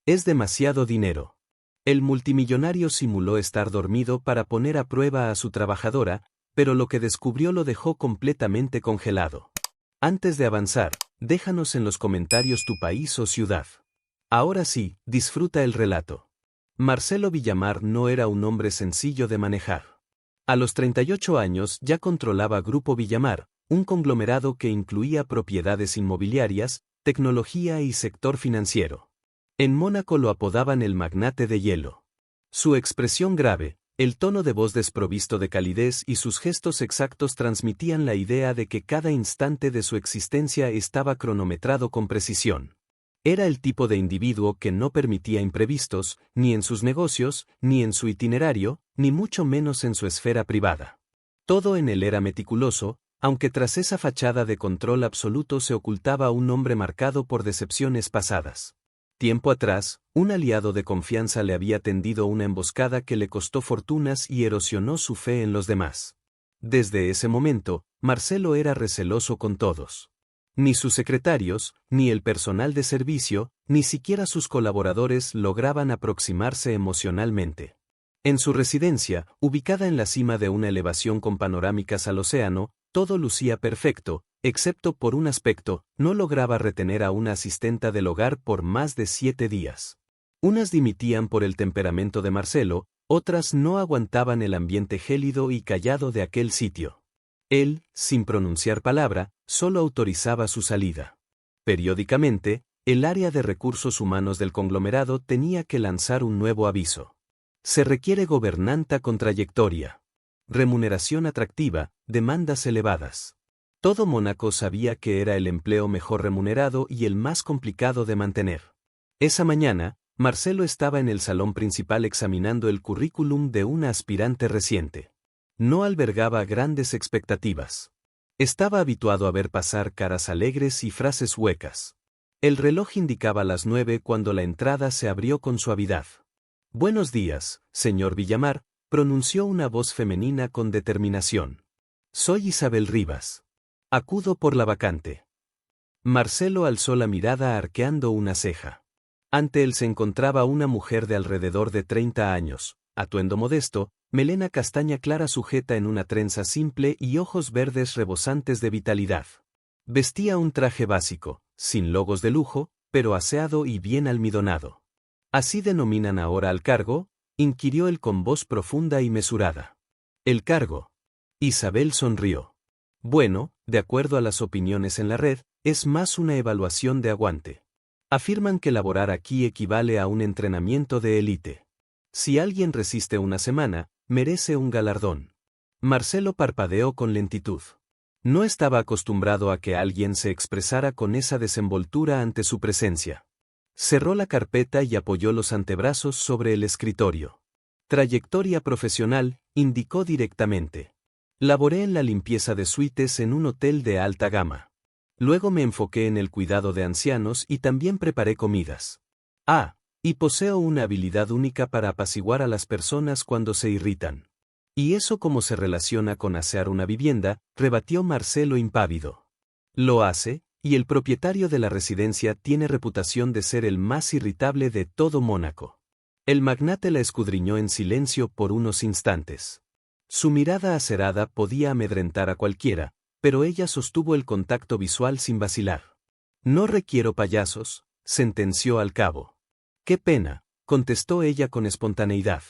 Es demasiado dinero. El multimillonario simuló estar dormido para poner a prueba a su trabajadora, pero lo que descubrió lo dejó completamente congelado. Antes de avanzar, déjanos en los comentarios tu país o ciudad. Ahora sí, disfruta el relato. Marcelo Villamar no era un hombre sencillo de manejar. A los 38 años ya controlaba Grupo Villamar, un conglomerado que incluía propiedades inmobiliarias, tecnología y sector financiero. En Mónaco lo apodaban el magnate de hielo. Su expresión grave, el tono de voz desprovisto de calidez y sus gestos exactos transmitían la idea de que cada instante de su existencia estaba cronometrado con precisión. Era el tipo de individuo que no permitía imprevistos, ni en sus negocios, ni en su itinerario, ni mucho menos en su esfera privada. Todo en él era meticuloso, aunque tras esa fachada de control absoluto se ocultaba un hombre marcado por decepciones pasadas. Tiempo atrás, un aliado de confianza le había tendido una emboscada que le costó fortunas y erosionó su fe en los demás. Desde ese momento, Marcelo era receloso con todos. Ni sus secretarios, ni el personal de servicio, ni siquiera sus colaboradores lograban aproximarse emocionalmente. En su residencia, ubicada en la cima de una elevación con panorámicas al océano, todo lucía perfecto, excepto por un aspecto: no lograba retener a una asistenta del hogar por más de 7 días. Unas dimitían por el temperamento de Marcelo, otras no aguantaban el ambiente gélido y callado de aquel sitio. Él, sin pronunciar palabra, solo autorizaba su salida. Periódicamente, el área de recursos humanos del conglomerado tenía que lanzar un nuevo aviso. Se requiere gobernanta con trayectoria. Remuneración atractiva, demandas elevadas. Todo Mónaco sabía que era el empleo mejor remunerado y el más complicado de mantener. Esa mañana, Marcelo estaba en el salón principal examinando el currículum de una aspirante reciente. No albergaba grandes expectativas. Estaba habituado a ver pasar caras alegres y frases huecas. El reloj indicaba las 9 cuando la entrada se abrió con suavidad. «Buenos días, señor Villamar», pronunció una voz femenina con determinación. «Soy Isabel Rivas. Acudo por la vacante». Marcelo alzó la mirada arqueando una ceja. Ante él se encontraba una mujer de alrededor de 30 años, atuendo modesto, melena castaña clara sujeta en una trenza simple y ojos verdes rebosantes de vitalidad. Vestía un traje básico, sin logos de lujo, pero aseado y bien almidonado. «¿Así denominan ahora al cargo?», inquirió él con voz profunda y mesurada. «¿El cargo?». Isabel sonrió. «Bueno, de acuerdo a las opiniones en la red, es más una evaluación de aguante. Afirman que laborar aquí equivale a un entrenamiento de élite. Si alguien resiste una semana, merece un galardón». Marcelo parpadeó con lentitud. No estaba acostumbrado a que alguien se expresara con esa desenvoltura ante su presencia. Cerró la carpeta y apoyó los antebrazos sobre el escritorio. «Trayectoria profesional», indicó directamente. «Laboré en la limpieza de suites en un hotel de alta gama. Luego me enfoqué en el cuidado de ancianos y también preparé comidas. Y poseo una habilidad única para apaciguar a las personas cuando se irritan». «¿Y eso cómo se relaciona con asear una vivienda?», rebatió Marcelo impávido. «Lo hace, y el propietario de la residencia tiene reputación de ser el más irritable de todo Mónaco». El magnate la escudriñó en silencio por unos instantes. Su mirada acerada podía amedrentar a cualquiera, pero ella sostuvo el contacto visual sin vacilar. «No requiero payasos», sentenció al cabo. «Qué pena», contestó ella con espontaneidad.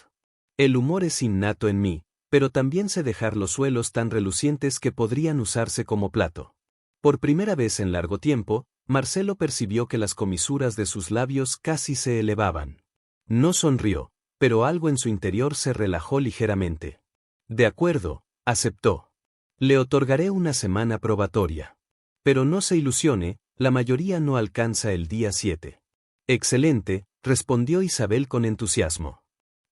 «El humor es innato en mí, pero también sé dejar los suelos tan relucientes que podrían usarse como plato». Por primera vez en largo tiempo, Marcelo percibió que las comisuras de sus labios casi se elevaban. No sonrió, pero algo en su interior se relajó ligeramente. «De acuerdo», aceptó. «Le otorgaré una semana probatoria. Pero no se ilusione, la mayoría no alcanza el día 7. «Excelente», respondió Isabel con entusiasmo.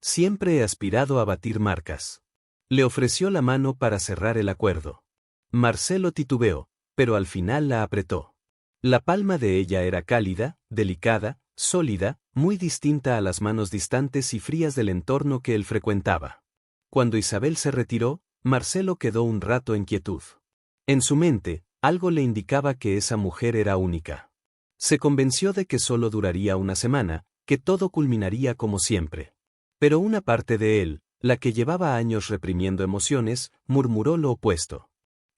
«Siempre he aspirado a batir marcas». Le ofreció la mano para cerrar el acuerdo. Marcelo titubeó, pero al final la apretó. La palma de ella era cálida, delicada, sólida, muy distinta a las manos distantes y frías del entorno que él frecuentaba. Cuando Isabel se retiró, Marcelo quedó un rato en quietud. En su mente, algo le indicaba que esa mujer era única. Se convenció de que solo duraría una semana, que todo culminaría como siempre. Pero una parte de él, la que llevaba años reprimiendo emociones, murmuró lo opuesto.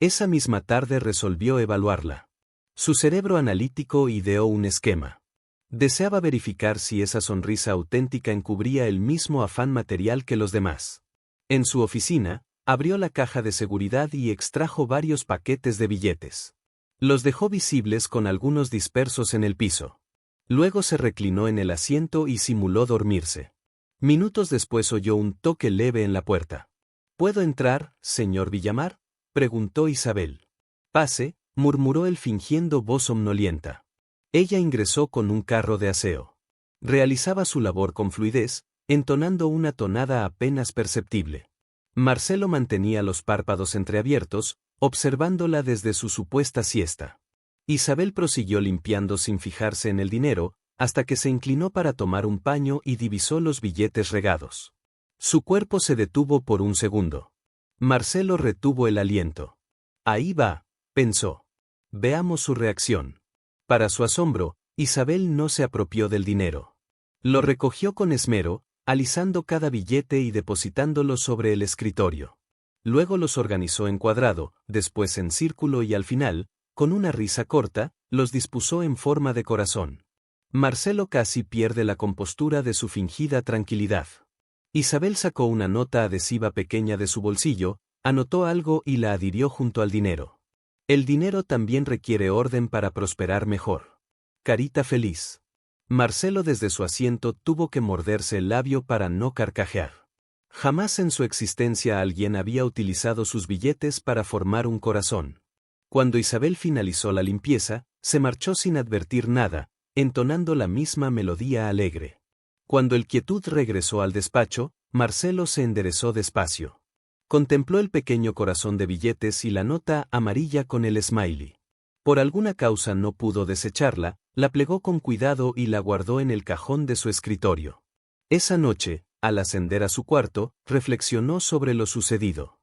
Esa misma tarde resolvió evaluarla. Su cerebro analítico ideó un esquema. Deseaba verificar si esa sonrisa auténtica encubría el mismo afán material que los demás. En su oficina, abrió la caja de seguridad y extrajo varios paquetes de billetes. Los dejó visibles con algunos dispersos en el piso. Luego se reclinó en el asiento y simuló dormirse. Minutos después oyó un toque leve en la puerta. ¿Puedo entrar, señor Villamar?, preguntó Isabel. Pase, murmuró él fingiendo voz somnolienta. Ella ingresó con un carro de aseo. Realizaba su labor con fluidez, entonando una tonada apenas perceptible. Marcelo mantenía los párpados entreabiertos, observándola desde su supuesta siesta. Isabel prosiguió limpiando sin fijarse en el dinero, hasta que se inclinó para tomar un paño y divisó los billetes regados. Su cuerpo se detuvo por un segundo. Marcelo retuvo el aliento. Ahí va, pensó. Veamos su reacción. Para su asombro, Isabel no se apropió del dinero. Lo recogió con esmero, alisando cada billete y depositándolo sobre el escritorio. Luego los organizó en cuadrado, después en círculo y al final, con una risa corta, los dispuso en forma de corazón. Marcelo casi pierde la compostura de su fingida tranquilidad. Isabel sacó una nota adhesiva pequeña de su bolsillo, anotó algo y la adhirió junto al dinero. El dinero también requiere orden para prosperar mejor. Carita feliz. Marcelo desde su asiento tuvo que morderse el labio para no carcajear. Jamás en su existencia alguien había utilizado sus billetes para formar un corazón. Cuando Isabel finalizó la limpieza, se marchó sin advertir nada, entonando la misma melodía alegre. Cuando el quietud regresó al despacho, Marcelo se enderezó despacio. Contempló el pequeño corazón de billetes y la nota amarilla con el smiley. Por alguna causa no pudo desecharla, la plegó con cuidado y la guardó en el cajón de su escritorio. Esa noche, al ascender a su cuarto, reflexionó sobre lo sucedido.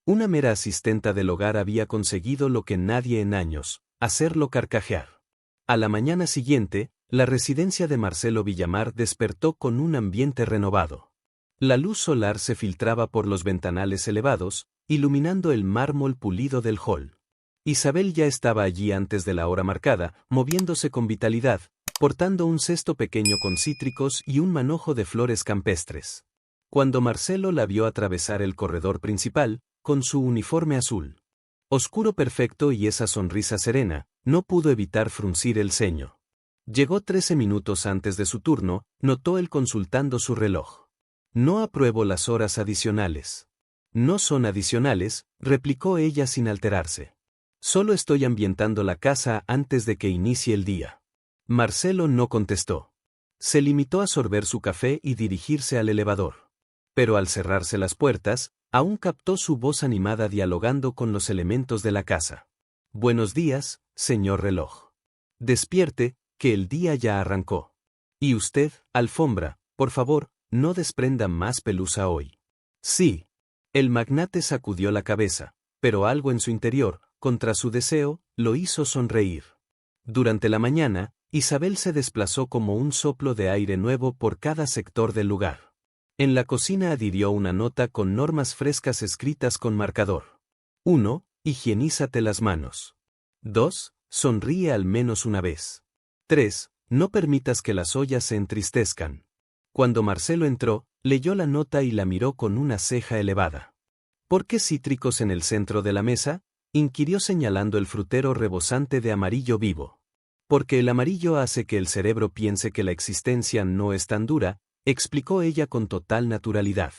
Una mera asistenta del hogar había conseguido lo que nadie en años, hacerlo carcajear. A la mañana siguiente, la residencia de Marcelo Villamar despertó con un ambiente renovado. La luz solar se filtraba por los ventanales elevados, iluminando el mármol pulido del hall. Isabel ya estaba allí antes de la hora marcada, moviéndose con vitalidad, portando un cesto pequeño con cítricos y un manojo de flores campestres. Cuando Marcelo la vio atravesar el corredor principal, con su uniforme azul, oscuro perfecto y esa sonrisa serena, no pudo evitar fruncir el ceño. Llegó 13 minutos antes de su turno, notó él consultando su reloj. No apruebo las horas adicionales. No son adicionales, replicó ella sin alterarse. Solo estoy ambientando la casa antes de que inicie el día. Marcelo no contestó. Se limitó a sorber su café y dirigirse al elevador. Pero al cerrarse las puertas, aún captó su voz animada dialogando con los elementos de la casa. Buenos días, señor reloj. Despierte, que el día ya arrancó. Y usted, alfombra, por favor, no desprenda más pelusa hoy. Sí. El magnate sacudió la cabeza, pero algo en su interior, contra su deseo, lo hizo sonreír. Durante la mañana, Isabel se desplazó como un soplo de aire nuevo por cada sector del lugar. En la cocina adhirió una nota con normas frescas escritas con marcador. 1. Higienízate las manos. 2. Sonríe al menos una vez. 3. No permitas que las ollas se entristezcan. Cuando Marcelo entró, leyó la nota y la miró con una ceja elevada. ¿Por qué cítricos en el centro de la mesa?, inquirió señalando el frutero rebosante de amarillo vivo. Porque el amarillo hace que el cerebro piense que la existencia no es tan dura, explicó ella con total naturalidad.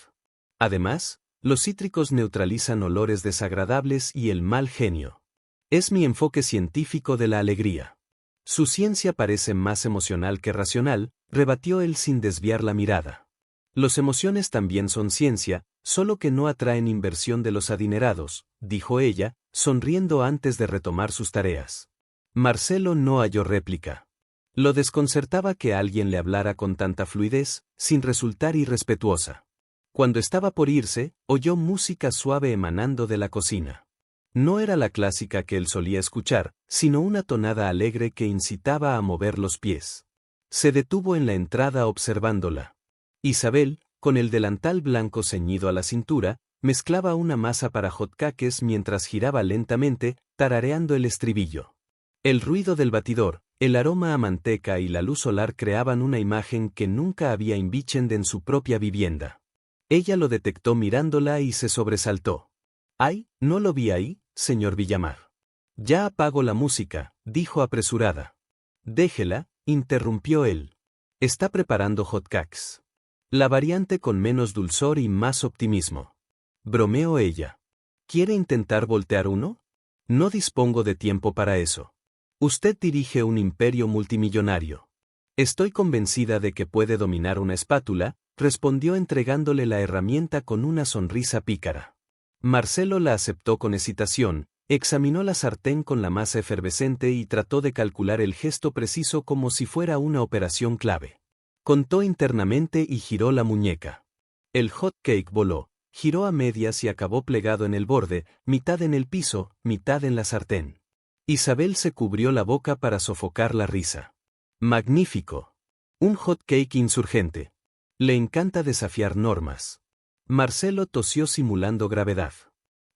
Además, los cítricos neutralizan olores desagradables y el mal genio. Es mi enfoque científico de la alegría. Su ciencia parece más emocional que racional, rebatió él sin desviar la mirada. Las emociones también son ciencia, solo que no atraen inversión de los adinerados, dijo ella, sonriendo antes de retomar sus tareas. Marcelo no halló réplica. Lo desconcertaba que alguien le hablara con tanta fluidez, sin resultar irrespetuosa. Cuando estaba por irse, oyó música suave emanando de la cocina. No era la clásica que él solía escuchar, sino una tonada alegre que incitaba a mover los pies. Se detuvo en la entrada observándola. Isabel, con el delantal blanco ceñido a la cintura, mezclaba una masa para hotcakes mientras giraba lentamente, tarareando el estribillo. El ruido del batidor, el aroma a manteca y la luz solar creaban una imagen que nunca había visto en su propia vivienda. Ella lo detectó mirándola y se sobresaltó. «Ay, no lo vi ahí, señor Villamar». «Ya apago la música», dijo apresurada. «Déjela», interrumpió él. «Está preparando hotcakes. La variante con menos dulzor y más optimismo». Bromeó ella. «¿Quiere intentar voltear uno? No dispongo de tiempo para eso. Usted dirige un imperio multimillonario. Estoy convencida de que puede dominar una espátula», respondió entregándole la herramienta con una sonrisa pícara. Marcelo la aceptó con hesitación, examinó la sartén con la masa efervescente y trató de calcular el gesto preciso como si fuera una operación clave. Contó internamente y giró la muñeca. El hot cake voló, giró a medias y acabó plegado en el borde, mitad en el piso, mitad en la sartén. Isabel se cubrió la boca para sofocar la risa. «Magnífico. Un hot cake insurgente. Le encanta desafiar normas». Marcelo tosió simulando gravedad.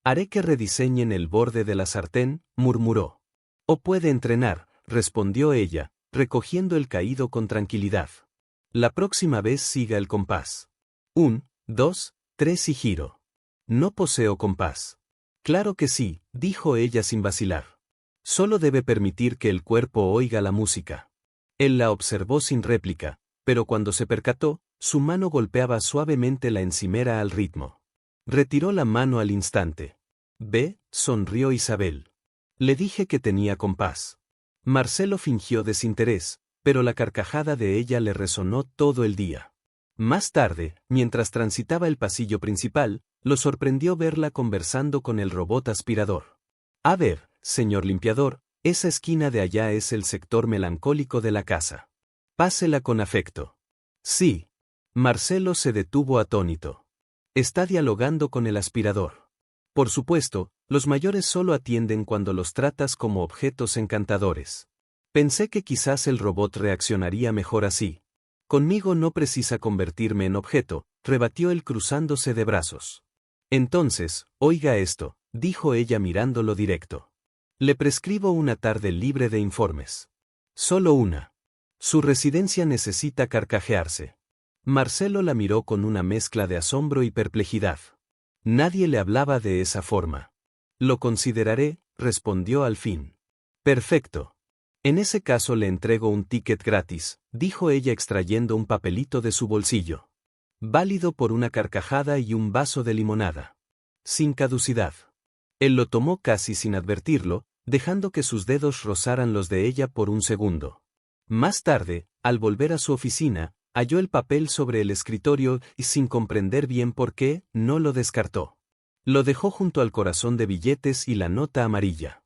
«Haré que rediseñen el borde de la sartén», murmuró. «O puede entrenar», respondió ella, recogiendo el caído con tranquilidad. «La próxima vez siga el compás. 1, 2, 3 y giro». «No poseo compás». «Claro que sí», dijo ella sin vacilar. «Solo debe permitir que el cuerpo oiga la música». Él la observó sin réplica, pero cuando se percató, su mano golpeaba suavemente la encimera al ritmo. Retiró la mano al instante. «Ve», sonrió Isabel. «Le dije que tenía compás». Marcelo fingió desinterés, pero la carcajada de ella le resonó todo el día. Más tarde, mientras transitaba el pasillo principal, lo sorprendió verla conversando con el robot aspirador. «A ver, señor limpiador, esa esquina de allá es el sector melancólico de la casa. Pásela con afecto». «Sí». Marcelo se detuvo atónito. Está dialogando con el aspirador. Por supuesto, los mayores solo atienden cuando los tratas como objetos encantadores. Pensé que quizás el robot reaccionaría mejor así. Conmigo no precisa convertirme en objeto, rebatió él cruzándose de brazos. Entonces, oiga esto, dijo ella mirándolo directo. Le prescribo una tarde libre de informes. Solo una. Su residencia necesita carcajearse. Marcelo la miró con una mezcla de asombro y perplejidad. Nadie le hablaba de esa forma. «Lo consideraré», respondió al fin. «Perfecto. En ese caso le entrego un ticket gratis», dijo ella extrayendo un papelito de su bolsillo. «Válido por una carcajada y un vaso de limonada. Sin caducidad». Él lo tomó casi sin advertirlo, dejando que sus dedos rozaran los de ella por un segundo. Más tarde, al volver a su oficina, halló el papel sobre el escritorio y sin comprender bien por qué, no lo descartó. Lo dejó junto al corazón de billetes y la nota amarilla.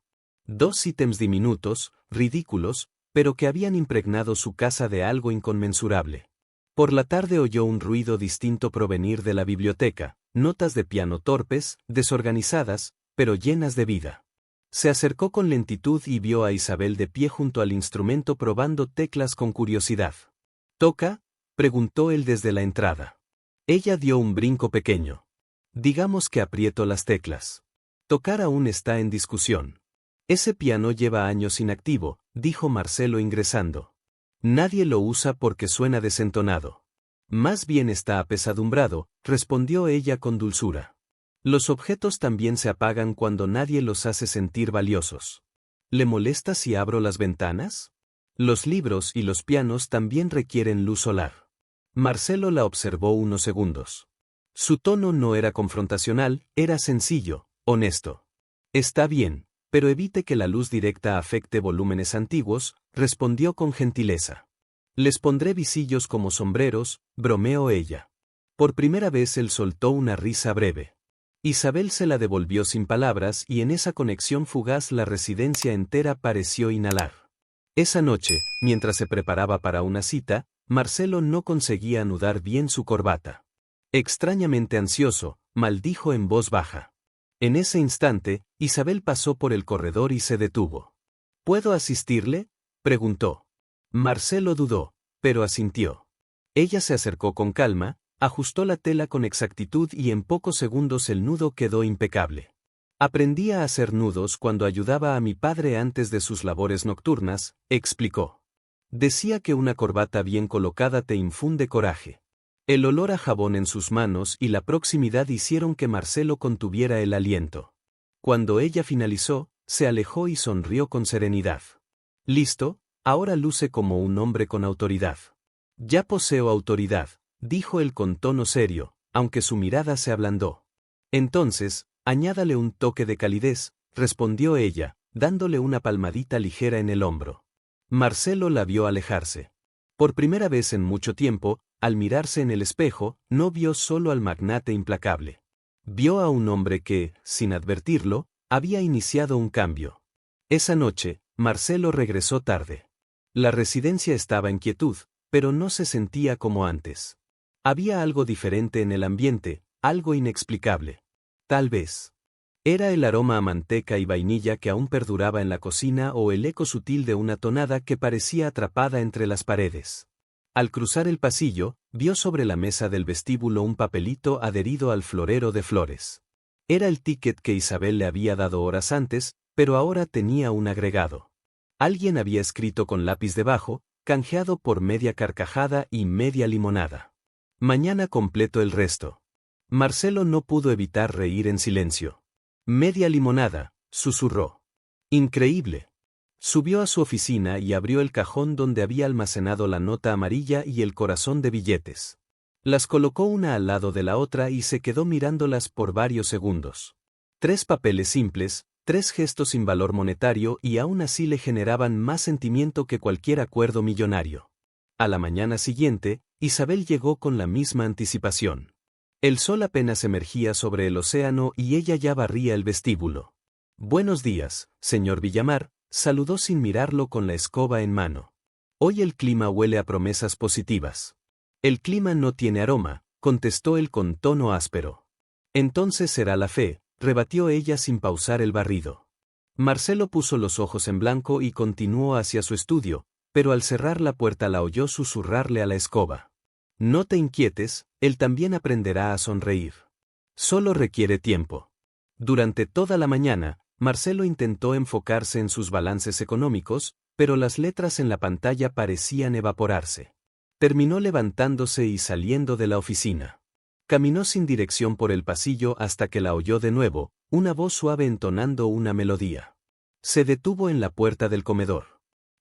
2 ítems diminutos, ridículos, pero que habían impregnado su casa de algo inconmensurable. Por la tarde oyó un ruido distinto provenir de la biblioteca, notas de piano torpes, desorganizadas, pero llenas de vida. Se acercó con lentitud y vio a Isabel de pie junto al instrumento probando teclas con curiosidad. «¿Toca?», preguntó él desde la entrada. Ella dio un brinco pequeño. «Digamos que aprieto las teclas. Tocar aún está en discusión». «Ese piano lleva años inactivo», dijo Marcelo ingresando. «Nadie lo usa porque suena desentonado». «Más bien está apesadumbrado», respondió ella con dulzura. «Los objetos también se apagan cuando nadie los hace sentir valiosos». «¿Le molesta si abro las ventanas?» «Los libros y los pianos también requieren luz solar». Marcelo la observó unos segundos. Su tono no era confrontacional, era sencillo, honesto. «Está bien, pero evite que la luz directa afecte volúmenes antiguos», respondió con gentileza. «Les pondré visillos como sombreros», bromeó ella. Por primera vez él soltó una risa breve. Isabel se la devolvió sin palabras y en esa conexión fugaz la residencia entera pareció inhalar. Esa noche, mientras se preparaba para una cita, Marcelo no conseguía anudar bien su corbata. Extrañamente ansioso, maldijo en voz baja. En ese instante, Isabel pasó por el corredor y se detuvo. «¿Puedo asistirle?», preguntó. Marcelo dudó. pero asintió. Ella se acercó con calma, ajustó la tela con exactitud y en pocos segundos el nudo quedó impecable. Aprendí a hacer nudos cuando ayudaba a mi padre antes de sus labores nocturnas, explicó. Decía que una corbata bien colocada te infunde coraje. El olor a jabón en sus manos y la proximidad hicieron que Marcelo contuviera el aliento. Cuando ella finalizó, se alejó y sonrió con serenidad. Listo, ahora luce como un hombre con autoridad. Ya poseo autoridad, dijo él con tono serio, aunque su mirada se ablandó. Entonces, añádale un toque de calidez, respondió ella, dándole una palmadita ligera en el hombro. Marcelo la vio alejarse. Por primera vez en mucho tiempo, al mirarse en el espejo, no vio solo al magnate implacable. Vio a un hombre que, sin advertirlo, había iniciado un cambio. Esa noche, Marcelo regresó tarde. La residencia estaba en quietud, pero no se sentía como antes. Había algo diferente en el ambiente, algo inexplicable. Tal vez era el aroma a manteca y vainilla que aún perduraba en la cocina o el eco sutil de una tonada que parecía atrapada entre las paredes. Al cruzar el pasillo, vio sobre la mesa del vestíbulo un papelito adherido al florero de flores. Era el ticket que Isabel le había dado horas antes, pero ahora tenía un agregado. Alguien había escrito con lápiz debajo, canjeado por media carcajada y media limonada. Mañana completo el resto. Marcelo no pudo evitar reír en silencio. Media limonada, susurró. Increíble. Subió a su oficina y abrió el cajón donde había almacenado la nota amarilla y el corazón de billetes. Las colocó una al lado de la otra y se quedó mirándolas por varios segundos. 3 papeles simples, 3 gestos sin valor monetario y aún así le generaban más sentimiento que cualquier acuerdo millonario. A la mañana siguiente, Isabel llegó con la misma anticipación. El sol apenas emergía sobre el océano y ella ya barría el vestíbulo. Buenos días, señor Villamar, saludó sin mirarlo con la escoba en mano. Hoy el clima huele a promesas positivas. El clima no tiene aroma, contestó él con tono áspero. Entonces será la fe, rebatió ella sin pausar el barrido. Marcelo puso los ojos en blanco y continuó hacia su estudio, pero al cerrar la puerta la oyó susurrarle a la escoba. No te inquietes, él también aprenderá a sonreír. Solo requiere tiempo. Durante toda la mañana, Marcelo intentó enfocarse en sus balances económicos, pero las letras en la pantalla parecían evaporarse. Terminó levantándose y saliendo de la oficina. Caminó sin dirección por el pasillo hasta que la oyó de nuevo, una voz suave entonando una melodía. Se detuvo en la puerta del comedor.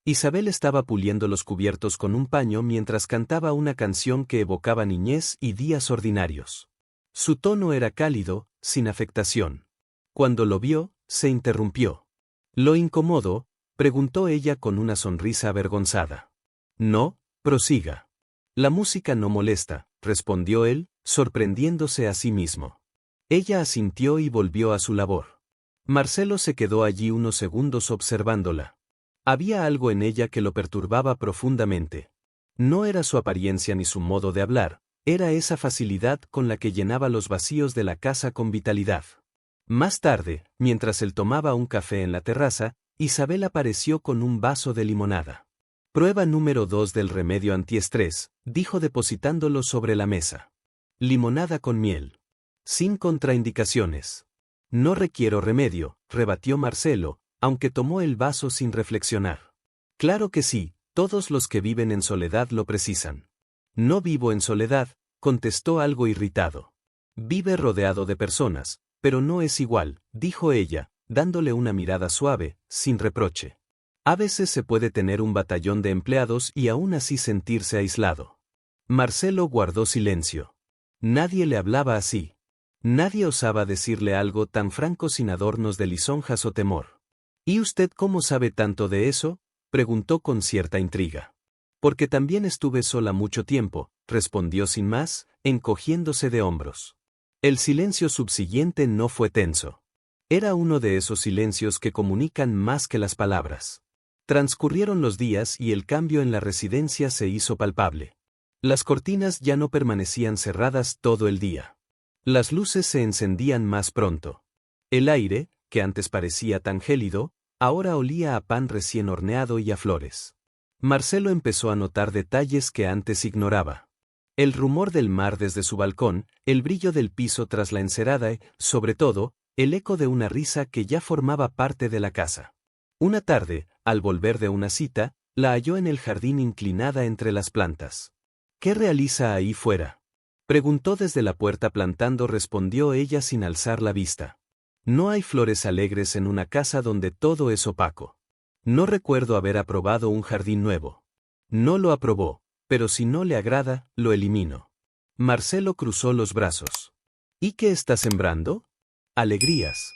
Isabel estaba puliendo los cubiertos con un paño mientras cantaba una canción que evocaba niñez y días ordinarios. Su tono era cálido, sin afectación. Cuando lo vio, se interrumpió. ¿Lo incomodó?, preguntó ella con una sonrisa avergonzada. No, prosiga. La música no molesta, respondió él, sorprendiéndose a sí mismo. Ella asintió y volvió a su labor. Marcelo se quedó allí unos segundos observándola. Había algo en ella que lo perturbaba profundamente. No era su apariencia ni su modo de hablar, era esa facilidad con la que llenaba los vacíos de la casa con vitalidad. Más tarde, mientras él tomaba un café en la terraza, Isabel apareció con un vaso de limonada. Prueba número 2 del remedio antiestrés, dijo depositándolo sobre la mesa. Limonada con miel. Sin contraindicaciones. No requiero remedio, rebatió Marcelo, aunque tomó el vaso sin reflexionar. Claro que sí, todos los que viven en soledad lo precisan. No vivo en soledad, contestó algo irritado. Vive rodeado de personas, pero no es igual, dijo ella, dándole una mirada suave, sin reproche. A veces se puede tener un batallón de empleados y aún así sentirse aislado. Marcelo guardó silencio. Nadie le hablaba así. Nadie osaba decirle algo tan franco sin adornos de lisonjas o temor. ¿Y usted cómo sabe tanto de eso?, preguntó con cierta intriga. Porque también estuve sola mucho tiempo, respondió sin más, encogiéndose de hombros. El silencio subsiguiente no fue tenso. Era uno de esos silencios que comunican más que las palabras. Transcurrieron los días y el cambio en la residencia se hizo palpable. Las cortinas ya no permanecían cerradas todo el día. Las luces se encendían más pronto. El aire, que antes parecía tan gélido, ahora olía a pan recién horneado y a flores. Marcelo empezó a notar detalles que antes ignoraba. El rumor del mar desde su balcón, el brillo del piso tras la encerada y, sobre todo, el eco de una risa que ya formaba parte de la casa. Una tarde, al volver de una cita, la halló en el jardín inclinada entre las plantas. ¿Qué realiza ahí fuera? Preguntó desde la puerta plantando, respondió ella sin alzar la vista. No hay flores alegres en una casa donde todo es opaco. No recuerdo haber aprobado un jardín nuevo. No lo aprobó, pero si no le agrada, lo elimino. Marcelo cruzó los brazos. ¿Y qué está sembrando? Alegrías.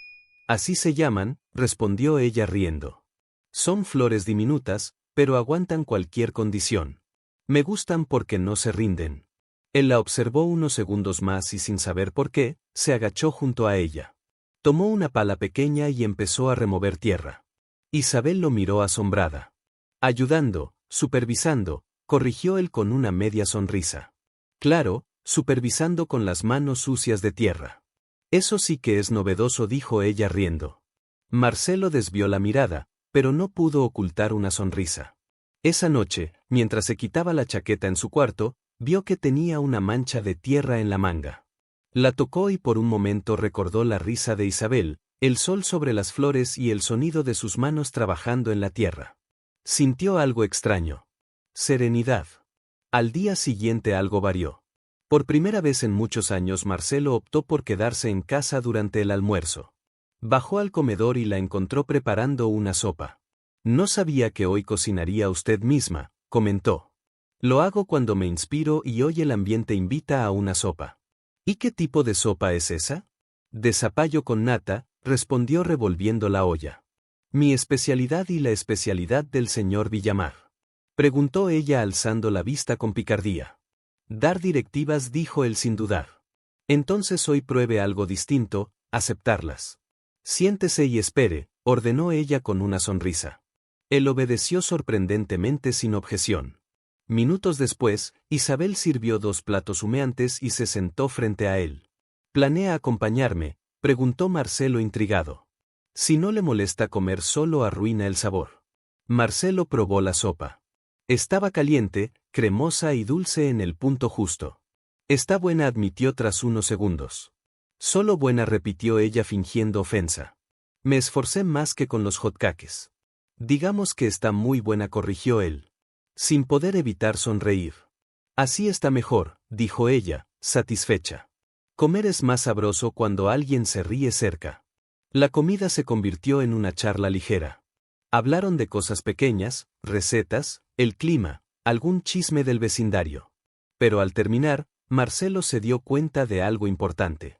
Así se llaman, respondió ella riendo. Son flores diminutas, pero aguantan cualquier condición. Me gustan porque no se rinden. Él la observó unos segundos más y sin saber por qué, se agachó junto a ella. Tomó una pala pequeña y empezó a remover tierra. Isabel lo miró asombrada. Ayudando, supervisando, corrigió él con una media sonrisa. Claro, supervisando con las manos sucias de tierra. Eso sí que es novedoso, dijo ella riendo. Marcelo desvió la mirada, pero no pudo ocultar una sonrisa. Esa noche, mientras se quitaba la chaqueta en su cuarto, vio que tenía una mancha de tierra en la manga. La tocó y por un momento recordó la risa de Isabel, el sol sobre las flores y el sonido de sus manos trabajando en la tierra. Sintió algo extraño. Serenidad. Al día siguiente algo varió. Por primera vez en muchos años Marcelo optó por quedarse en casa durante el almuerzo. Bajó al comedor y la encontró preparando una sopa. No sabía que hoy cocinaría usted misma, comentó. Lo hago cuando me inspiro y hoy el ambiente invita a una sopa. ¿Y qué tipo de sopa es esa? De zapallo con nata, respondió revolviendo la olla. Mi especialidad y la especialidad del señor Villamar. Preguntó ella alzando la vista con picardía. Dar directivas, dijo él sin dudar. Entonces hoy pruebe algo distinto, aceptarlas. Siéntese y espere, ordenó ella con una sonrisa. Él obedeció sorprendentemente sin objeción. Minutos después, Isabel sirvió 2 platos humeantes y se sentó frente a él. ¿Planea acompañarme?, preguntó Marcelo intrigado. Si no le molesta comer solo arruina el sabor. Marcelo probó la sopa. Estaba caliente, cremosa y dulce en el punto justo. Está buena, admitió tras unos segundos. Solo buena, repitió ella fingiendo ofensa. Me esforcé más que con los hotcakes. Digamos que está muy buena, corrigió él. Sin poder evitar sonreír. Así está mejor, dijo ella, satisfecha. Comer es más sabroso cuando alguien se ríe cerca. La comida se convirtió en una charla ligera. Hablaron de cosas pequeñas, recetas, el clima, algún chisme del vecindario. Pero al terminar, Marcelo se dio cuenta de algo importante.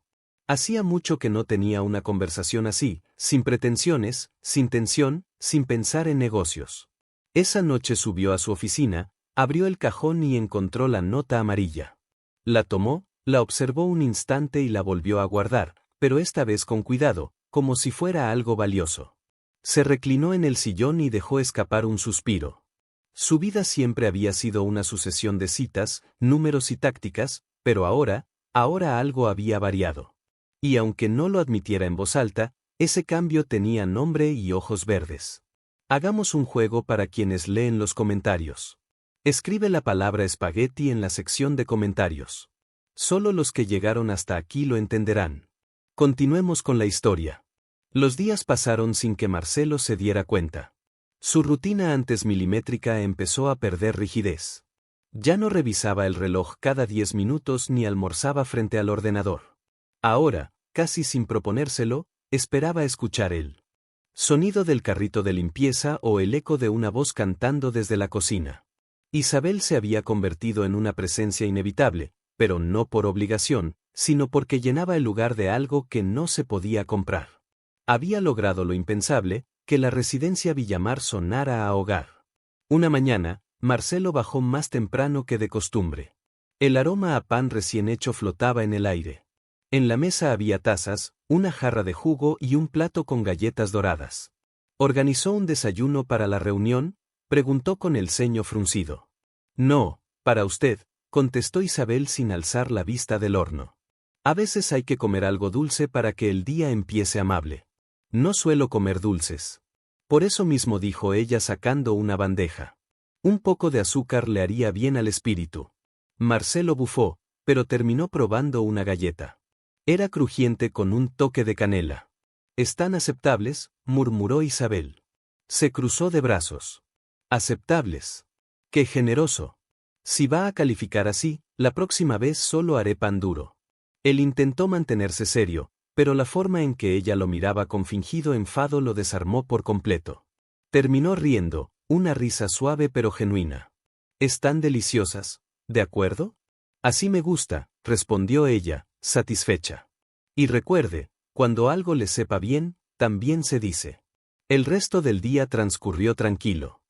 Hacía mucho que no tenía una conversación así, sin pretensiones, sin tensión, sin pensar en negocios. Esa noche subió a su oficina, abrió el cajón y encontró la nota amarilla. La tomó, la observó un instante y la volvió a guardar, pero esta vez con cuidado, como si fuera algo valioso. Se reclinó en el sillón y dejó escapar un suspiro. Su vida siempre había sido una sucesión de citas, números y tácticas, pero ahora algo había variado. Y aunque no lo admitiera en voz alta, ese cambio tenía nombre y ojos verdes. Hagamos un juego para quienes leen los comentarios. Escribe la palabra espagueti en la sección de comentarios. Solo los que llegaron hasta aquí lo entenderán. Continuemos con la historia. Los días pasaron sin que Marcelo se diera cuenta. Su rutina antes milimétrica empezó a perder rigidez. Ya no revisaba el reloj cada 10 minutos ni almorzaba frente al ordenador. Ahora, casi sin proponérselo, esperaba escuchar el sonido del carrito de limpieza o el eco de una voz cantando desde la cocina. Isabel se había convertido en una presencia inevitable, pero no por obligación, sino porque llenaba el lugar de algo que no se podía comprar. Había logrado lo impensable, que la residencia Villamar sonara a hogar. Una mañana, Marcelo bajó más temprano que de costumbre. El aroma a pan recién hecho flotaba en el aire. En la mesa había tazas, una jarra de jugo y un plato con galletas doradas. ¿Organizó un desayuno para la reunión?, preguntó con el ceño fruncido. No, para usted, contestó Isabel sin alzar la vista del horno. A veces hay que comer algo dulce para que el día empiece amable. No suelo comer dulces. Por eso mismo, dijo ella sacando una bandeja. Un poco de azúcar le haría bien al espíritu. Marcelo bufó, pero terminó probando una galleta. Era crujiente con un toque de canela. «Están aceptables», murmuró Isabel. Se cruzó de brazos. «¿Aceptables? ¡Qué generoso! Si va a calificar así, la próxima vez solo haré pan duro». Él intentó mantenerse serio, pero la forma en que ella lo miraba con fingido enfado lo desarmó por completo. Terminó riendo, una risa suave pero genuina. «Están deliciosas, ¿de acuerdo?» «Así me gusta», respondió ella, satisfecha. «Y recuerde, cuando algo le sepa bien, también se dice». El resto del día transcurrió tranquilo.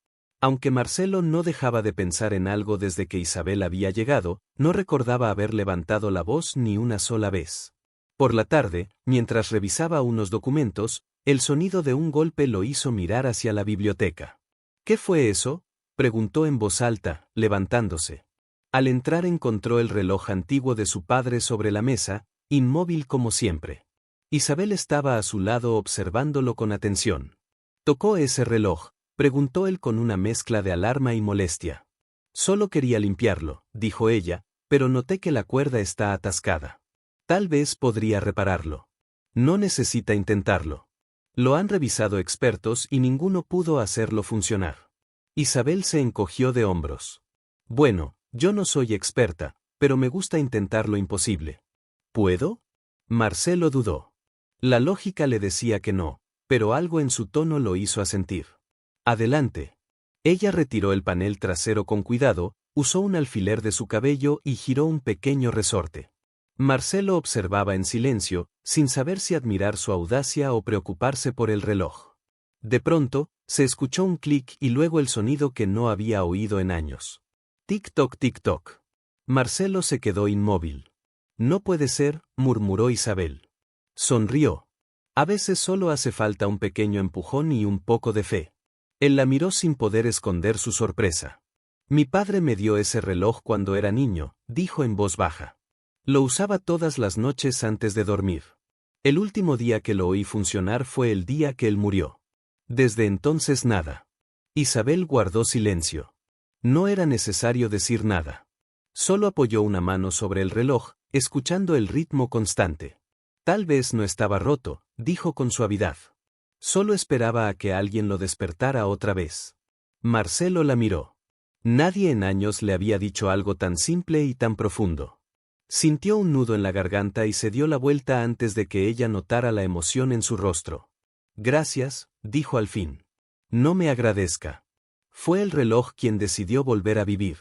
Aunque Marcelo no dejaba de pensar en algo desde que Isabel había llegado, no recordaba haber levantado la voz ni una sola vez. Por la tarde, mientras revisaba unos documentos, el sonido de un golpe lo hizo mirar hacia la biblioteca. «¿Qué fue eso?», preguntó en voz alta, levantándose. Al entrar encontró el reloj antiguo de su padre sobre la mesa, inmóvil como siempre. Isabel estaba a su lado observándolo con atención. «¿Tocó ese reloj?», preguntó él con una mezcla de alarma y molestia. «Solo quería limpiarlo», dijo ella, «pero noté que la cuerda está atascada. Tal vez podría repararlo». «No necesita intentarlo. Lo han revisado expertos y ninguno pudo hacerlo funcionar». Isabel se encogió de hombros. «Bueno, yo no soy experta, pero me gusta intentar lo imposible». «¿Puedo?». Marcelo dudó. La lógica le decía que no, pero algo en su tono lo hizo asentir. «Adelante». Ella retiró el panel trasero con cuidado, usó un alfiler de su cabello y giró un pequeño resorte. Marcelo observaba en silencio, sin saber si admirar su audacia o preocuparse por el reloj. De pronto, se escuchó un clic y luego el sonido que no había oído en años. Tic-toc, tic-toc. Marcelo se quedó inmóvil. «No puede ser», murmuró Isabel. Sonrió. «A veces solo hace falta un pequeño empujón y un poco de fe». Él la miró sin poder esconder su sorpresa. «Mi padre me dio ese reloj cuando era niño», dijo en voz baja. «Lo usaba todas las noches antes de dormir. El último día que lo oí funcionar fue el día que él murió. Desde entonces nada». Isabel guardó silencio. No era necesario decir nada. Solo apoyó una mano sobre el reloj, escuchando el ritmo constante. «Tal vez no estaba roto», dijo con suavidad. Solo esperaba a que alguien lo despertara otra vez. Marcelo la miró. Nadie en años le había dicho algo tan simple y tan profundo. Sintió un nudo en la garganta y se dio la vuelta antes de que ella notara la emoción en su rostro. «Gracias», dijo al fin. «No me agradezca». Fue el reloj quien decidió volver a vivir.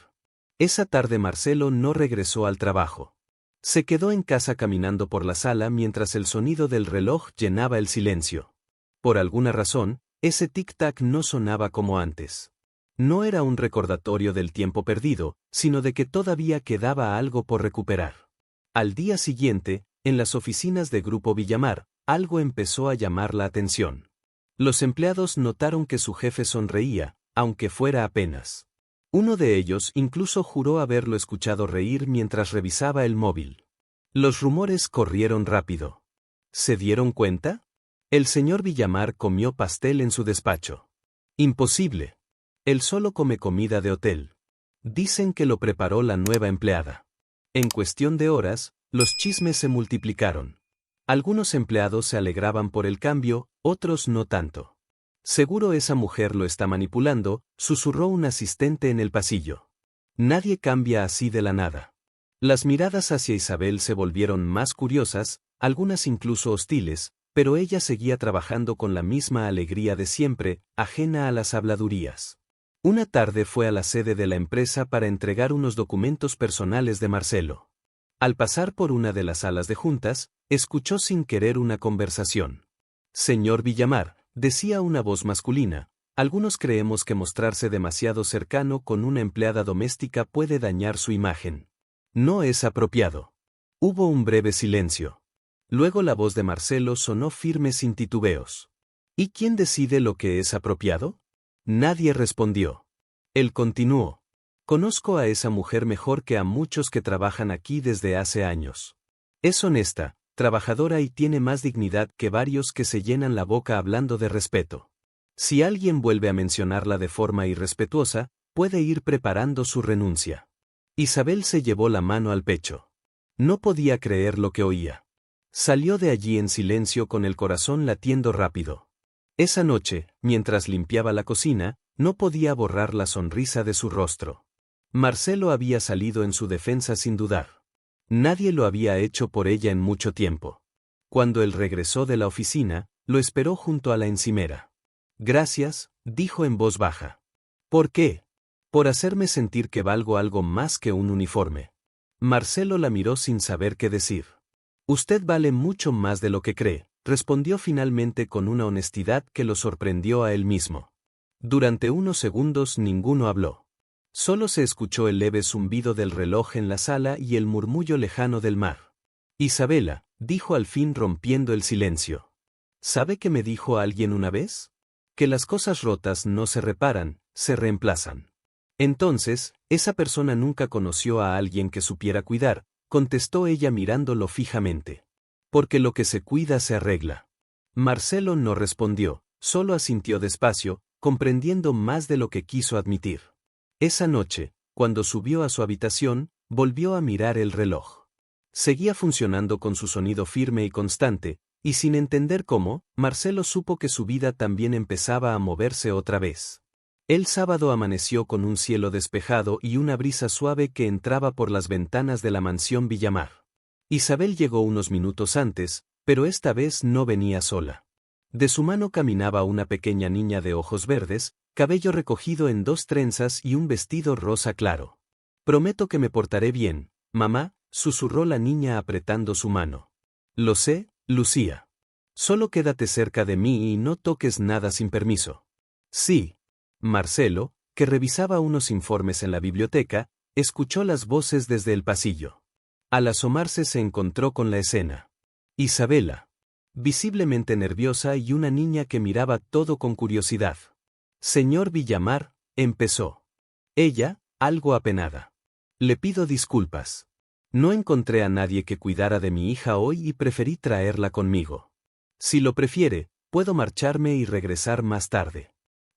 Esa tarde Marcelo no regresó al trabajo. Se quedó en casa caminando por la sala mientras el sonido del reloj llenaba el silencio. Por alguna razón, ese tic-tac no sonaba como antes. No era un recordatorio del tiempo perdido, sino de que todavía quedaba algo por recuperar. Al día siguiente, en las oficinas de Grupo Villamar, algo empezó a llamar la atención. Los empleados notaron que su jefe sonreía, aunque fuera apenas. Uno de ellos incluso juró haberlo escuchado reír mientras revisaba el móvil. Los rumores corrieron rápido. ¿Se dieron cuenta? El señor Villamar comió pastel en su despacho. Imposible. Él solo come comida de hotel. Dicen que lo preparó la nueva empleada. En cuestión de horas, los chismes se multiplicaron. Algunos empleados se alegraban por el cambio, otros no tanto. «Seguro esa mujer lo está manipulando», susurró un asistente en el pasillo. «Nadie cambia así de la nada». Las miradas hacia Isabel se volvieron más curiosas, algunas incluso hostiles, pero ella seguía trabajando con la misma alegría de siempre, ajena a las habladurías. Una tarde fue a la sede de la empresa para entregar unos documentos personales de Marcelo. Al pasar por una de las salas de juntas, escuchó sin querer una conversación. «Señor Villamar», decía una voz masculina, «algunos creemos que mostrarse demasiado cercano con una empleada doméstica puede dañar su imagen. No es apropiado». Hubo un breve silencio. Luego la voz de Marcelo sonó firme sin titubeos. «¿Y quién decide lo que es apropiado?». Nadie respondió. Él continuó. «Conozco a esa mujer mejor que a muchos que trabajan aquí desde hace años. Es honesta, trabajadora y tiene más dignidad que varios que se llenan la boca hablando de respeto. Si alguien vuelve a mencionarla de forma irrespetuosa, puede ir preparando su renuncia. Isabel se llevó la mano al pecho. No podía creer lo que oía. Salió de allí en silencio con el corazón latiendo rápido. Esa noche, mientras limpiaba la cocina, no podía borrar la sonrisa de su rostro. Marcelo había salido en su defensa sin dudar. Nadie lo había hecho por ella en mucho tiempo. Cuando él regresó de la oficina, lo esperó junto a la encimera. Gracias, dijo en voz baja. ¿Por qué? Por hacerme sentir que valgo algo más que un uniforme. Marcelo la miró sin saber qué decir. Usted vale mucho más de lo que cree, respondió finalmente con una honestidad que lo sorprendió a él mismo. Durante unos segundos ninguno habló. Solo se escuchó el leve zumbido del reloj en la sala y el murmullo lejano del mar. Isabela, dijo al fin rompiendo el silencio. ¿Sabe qué me dijo alguien una vez? Que las cosas rotas no se reparan, se reemplazan. Entonces, esa persona nunca conoció a alguien que supiera cuidar, contestó ella mirándolo fijamente. Porque lo que se cuida se arregla. Marcelo no respondió, solo asintió despacio, comprendiendo más de lo que quiso admitir. Esa noche, cuando subió a su habitación, volvió a mirar el reloj. Seguía funcionando con su sonido firme y constante, y sin entender cómo, Marcelo supo que su vida también empezaba a moverse otra vez. El sábado amaneció con un cielo despejado y una brisa suave que entraba por las ventanas de la mansión Villamar. Isabel llegó unos minutos antes, pero esta vez no venía sola. De su mano caminaba una pequeña niña de ojos verdes, cabello recogido en 2 trenzas y un vestido rosa claro. Prometo que me portaré bien, mamá, susurró la niña apretando su mano. Lo sé, Lucía. Solo quédate cerca de mí y no toques nada sin permiso. Sí. Marcelo, que revisaba unos informes en la biblioteca, escuchó las voces desde el pasillo. Al asomarse se encontró con la escena. Isabela. Visiblemente nerviosa y una niña que miraba todo con curiosidad. Señor Villamar, empezó. Ella, algo apenada. Le pido disculpas. No encontré a nadie que cuidara de mi hija hoy y preferí traerla conmigo. Si lo prefiere, puedo marcharme y regresar más tarde.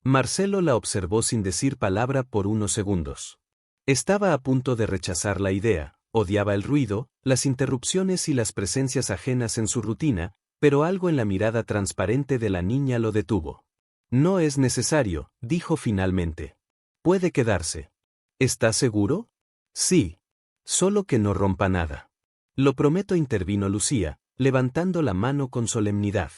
Marcelo la observó sin decir palabra por unos segundos. Estaba a punto de rechazar la idea, odiaba el ruido, las interrupciones y las presencias ajenas en su rutina, pero algo en la mirada transparente de la niña lo detuvo. No es necesario, dijo finalmente. Puede quedarse. ¿Está seguro? Sí. Solo que no rompa nada. Lo prometo, intervino Lucía, levantando la mano con solemnidad.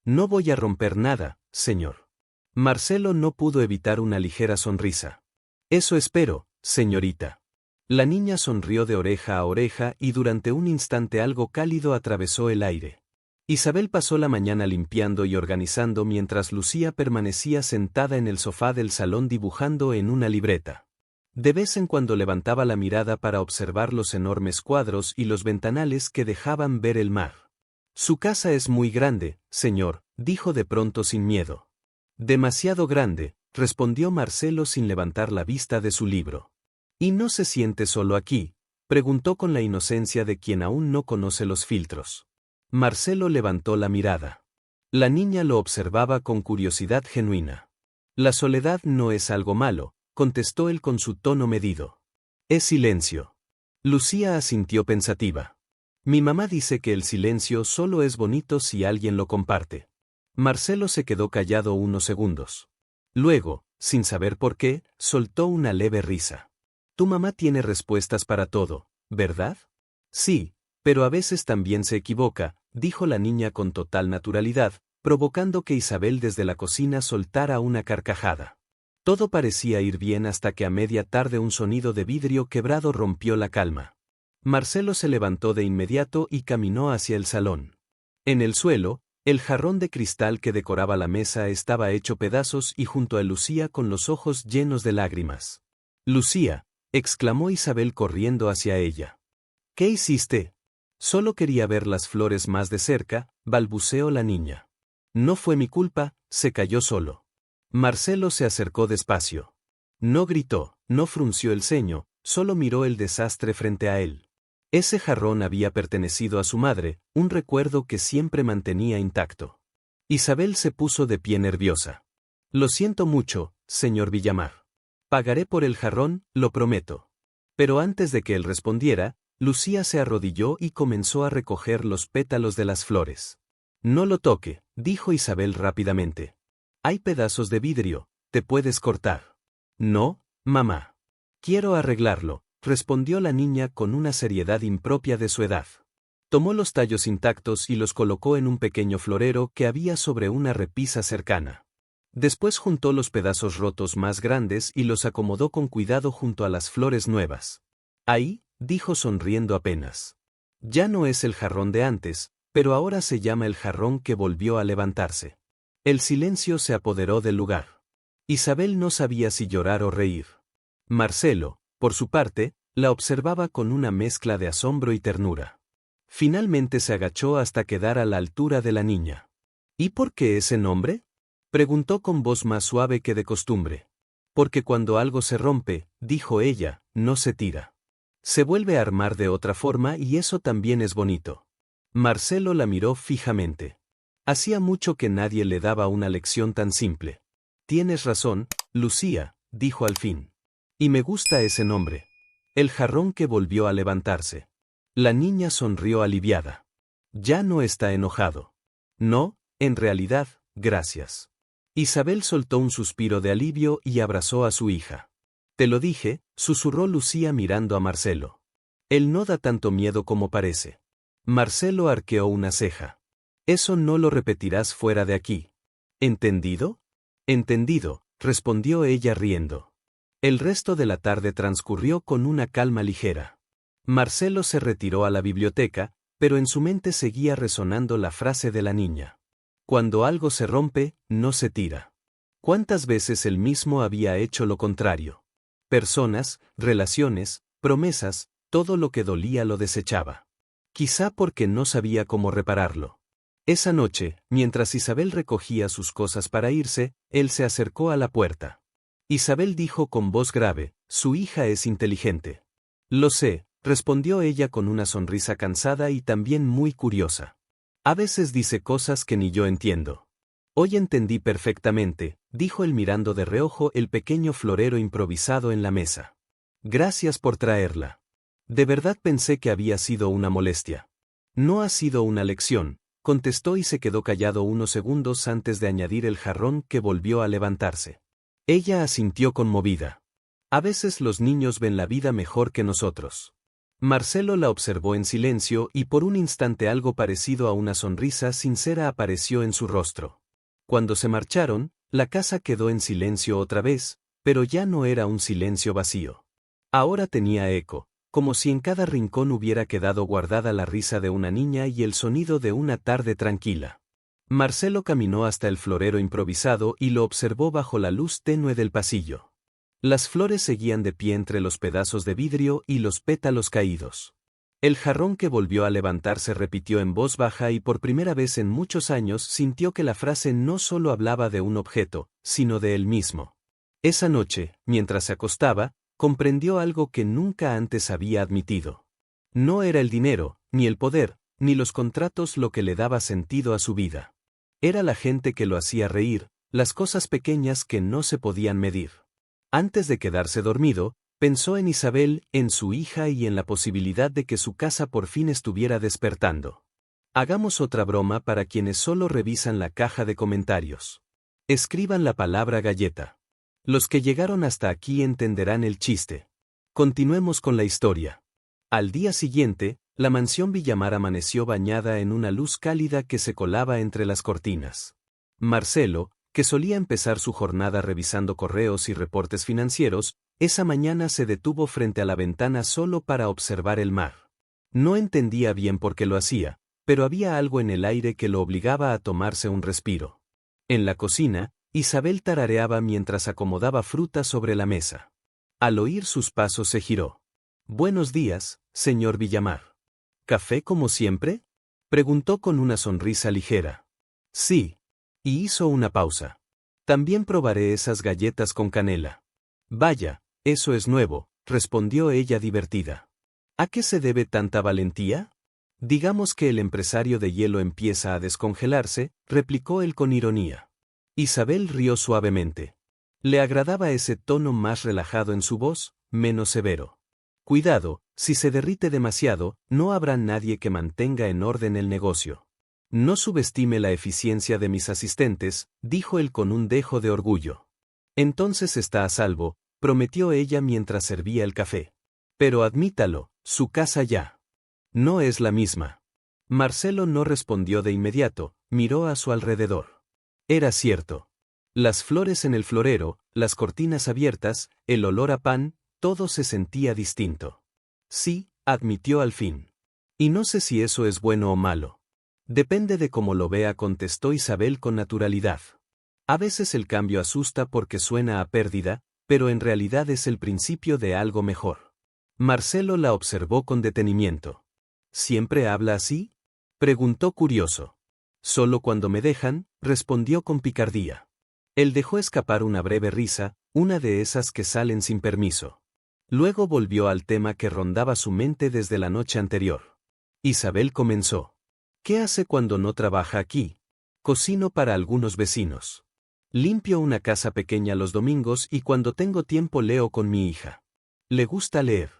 No voy a romper nada, señor. Marcelo no pudo evitar una ligera sonrisa. Eso espero, señorita. La niña sonrió de oreja a oreja y durante un instante algo cálido atravesó el aire. Isabel pasó la mañana limpiando y organizando mientras Lucía permanecía sentada en el sofá del salón dibujando en una libreta. De vez en cuando levantaba la mirada para observar los enormes cuadros y los ventanales que dejaban ver el mar. Su casa es muy grande, señor, dijo de pronto sin miedo. Demasiado grande, respondió Marcelo sin levantar la vista de su libro. ¿Y no se siente solo aquí?, preguntó con la inocencia de quien aún no conoce los filtros. Marcelo levantó la mirada. La niña lo observaba con curiosidad genuina. La soledad no es algo malo, contestó él con su tono medido. Es silencio. Lucía asintió pensativa. Mi mamá dice que el silencio solo es bonito si alguien lo comparte. Marcelo se quedó callado unos segundos. Luego, sin saber por qué, soltó una leve risa. Tu mamá tiene respuestas para todo, ¿verdad? Sí, pero a veces también se equivoca, dijo la niña con total naturalidad, provocando que Isabel desde la cocina soltara una carcajada. Todo parecía ir bien hasta que a media tarde un sonido de vidrio quebrado rompió la calma. Marcelo se levantó de inmediato y caminó hacia el salón. En el suelo, el jarrón de cristal que decoraba la mesa estaba hecho pedazos y junto a Lucía con los ojos llenos de lágrimas. Lucía, exclamó Isabel corriendo hacia ella. ¿Qué hiciste? Solo quería ver las flores más de cerca, balbuceó la niña. No fue mi culpa, se cayó solo. Marcelo se acercó despacio. No gritó, no frunció el ceño, solo miró el desastre frente a él. Ese jarrón había pertenecido a su madre, un recuerdo que siempre mantenía intacto. Isabel se puso de pie nerviosa. Lo siento mucho, señor Villamar. Pagaré por el jarrón, lo prometo. Pero antes de que él respondiera, Lucía se arrodilló y comenzó a recoger los pétalos de las flores. No lo toque, dijo Isabel rápidamente. Hay pedazos de vidrio, te puedes cortar. No, mamá. Quiero arreglarlo, respondió la niña con una seriedad impropia de su edad. Tomó los tallos intactos y los colocó en un pequeño florero que había sobre una repisa cercana. Después juntó los pedazos rotos más grandes y los acomodó con cuidado junto a las flores nuevas. Ahí, dijo sonriendo apenas. Ya no es el jarrón de antes, pero ahora se llama el jarrón que volvió a levantarse. El silencio se apoderó del lugar. Isabel no sabía si llorar o reír. Marcelo, por su parte, la observaba con una mezcla de asombro y ternura. Finalmente se agachó hasta quedar a la altura de la niña. ¿Y por qué ese nombre?, preguntó con voz más suave que de costumbre. Porque cuando algo se rompe, dijo ella, no se tira. Se vuelve a armar de otra forma y eso también es bonito. Marcelo la miró fijamente. Hacía mucho que nadie le daba una lección tan simple. Tienes razón, Lucía, dijo al fin. Y me gusta ese nombre. El jarrón que volvió a levantarse. La niña sonrió aliviada. Ya no está enojado. No, en realidad, gracias. Isabel soltó un suspiro de alivio y abrazó a su hija. Te lo dije, susurró Lucía mirando a Marcelo. Él no da tanto miedo como parece. Marcelo arqueó una ceja. Eso no lo repetirás fuera de aquí. ¿Entendido? Entendido, respondió ella riendo. El resto de la tarde transcurrió con una calma ligera. Marcelo se retiró a la biblioteca, pero en su mente seguía resonando la frase de la niña. Cuando algo se rompe, no se tira. ¿Cuántas veces él mismo había hecho lo contrario? Personas, relaciones, promesas, todo lo que dolía lo desechaba. Quizá porque no sabía cómo repararlo. Esa noche, mientras Isabel recogía sus cosas para irse, él se acercó a la puerta. Isabel dijo con voz grave, su hija es inteligente. Lo sé, respondió ella con una sonrisa cansada y también muy curiosa. A veces dice cosas que ni yo entiendo. Hoy entendí perfectamente, dijo él mirando de reojo el pequeño florero improvisado en la mesa. Gracias por traerla. De verdad pensé que había sido una molestia. No ha sido una lección, contestó y se quedó callado unos segundos antes de añadir el jarrón que volvió a levantarse. Ella asintió conmovida. A veces los niños ven la vida mejor que nosotros. Marcelo la observó en silencio y por un instante algo parecido a una sonrisa sincera apareció en su rostro. Cuando se marcharon, la casa quedó en silencio otra vez, pero ya no era un silencio vacío. Ahora tenía eco, como si en cada rincón hubiera quedado guardada la risa de una niña y el sonido de una tarde tranquila. Marcelo caminó hasta el florero improvisado y lo observó bajo la luz tenue del pasillo. Las flores seguían de pie entre los pedazos de vidrio y los pétalos caídos. El jarrón que volvió a levantarse repitió en voz baja y por primera vez en muchos años sintió que la frase no solo hablaba de un objeto, sino de él mismo. Esa noche, mientras se acostaba, comprendió algo que nunca antes había admitido. No era el dinero, ni el poder, ni los contratos lo que le daba sentido a su vida. Era la gente que lo hacía reír, las cosas pequeñas que no se podían medir. Antes de quedarse dormido, pensó en Isabel, en su hija y en la posibilidad de que su casa por fin estuviera despertando. Hagamos otra broma para quienes solo revisan la caja de comentarios. Escriban la palabra galleta. Los que llegaron hasta aquí entenderán el chiste. Continuemos con la historia. Al día siguiente, la mansión Villamar amaneció bañada en una luz cálida que se colaba entre las cortinas. Marcelo, que solía empezar su jornada revisando correos y reportes financieros, esa mañana se detuvo frente a la ventana solo para observar el mar. No entendía bien por qué lo hacía, pero había algo en el aire que lo obligaba a tomarse un respiro. En la cocina, Isabel tarareaba mientras acomodaba fruta sobre la mesa. Al oír sus pasos se giró. «Buenos días, señor Villamar». «¿Café como siempre?», preguntó con una sonrisa ligera. «Sí». Y hizo una pausa. «También probaré esas galletas con canela». «Vaya, eso es nuevo», respondió ella divertida. «¿A qué se debe tanta valentía?». «Digamos que el empresario de hielo empieza a descongelarse», replicó él con ironía. Isabel rió suavemente. Le agradaba ese tono más relajado en su voz, menos severo. Cuidado, si se derrite demasiado, no habrá nadie que mantenga en orden el negocio. No subestime la eficiencia de mis asistentes, dijo él con un dejo de orgullo. Entonces está a salvo, prometió ella mientras servía el café. Pero admítalo, su casa ya no es la misma. Marcelo no respondió de inmediato, miró a su alrededor. Era cierto. Las flores en el florero, las cortinas abiertas, el olor a pan, todo se sentía distinto. Sí, admitió al fin. Y no sé si eso es bueno o malo. Depende de cómo lo vea, contestó Isabel con naturalidad. A veces el cambio asusta porque suena a pérdida, pero en realidad es el principio de algo mejor. Marcelo la observó con detenimiento. ¿Siempre habla así?, preguntó curioso. Solo cuando me dejan, respondió con picardía. Él dejó escapar una breve risa, una de esas que salen sin permiso. Luego volvió al tema que rondaba su mente desde la noche anterior. Isabel comenzó. ¿Qué hace cuando no trabaja aquí? Cocino para algunos vecinos. Limpio una casa pequeña los domingos y cuando tengo tiempo leo con mi hija. Le gusta leer.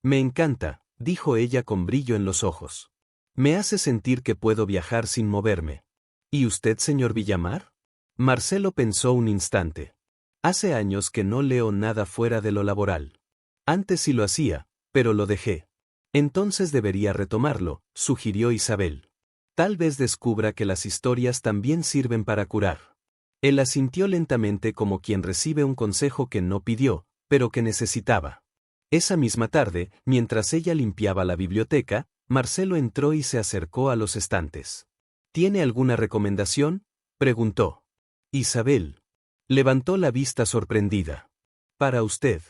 Me encanta, dijo ella con brillo en los ojos. Me hace sentir que puedo viajar sin moverme. ¿Y usted, señor Villamar? Marcelo pensó un instante. Hace años que no leo nada fuera de lo laboral. Antes sí lo hacía, pero lo dejé. Entonces debería retomarlo, sugirió Isabel. Tal vez descubra que las historias también sirven para curar. Él asintió lentamente como quien recibe un consejo que no pidió, pero que necesitaba. Esa misma tarde, mientras ella limpiaba la biblioteca, Marcelo entró y se acercó a los estantes. ¿Tiene alguna recomendación?, preguntó. Isabel levantó la vista sorprendida. ¿Para usted?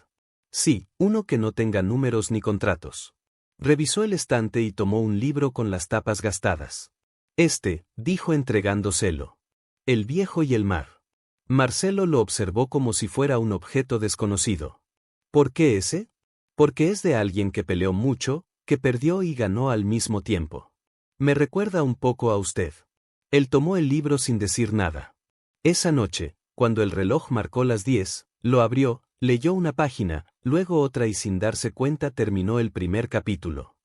Sí, uno que no tenga números ni contratos. Revisó el estante y tomó un libro con las tapas gastadas. Dijo entregándoselo. El viejo y el mar. Marcelo lo observó como si fuera un objeto desconocido. ¿Por qué ese? Porque es de alguien que peleó mucho, que perdió y ganó al mismo tiempo. Me recuerda un poco a usted. Él tomó el libro sin decir nada. Esa noche, cuando el reloj marcó las 10, lo abrió, leyó una página, luego otra y sin darse cuenta terminó el primer capítulo.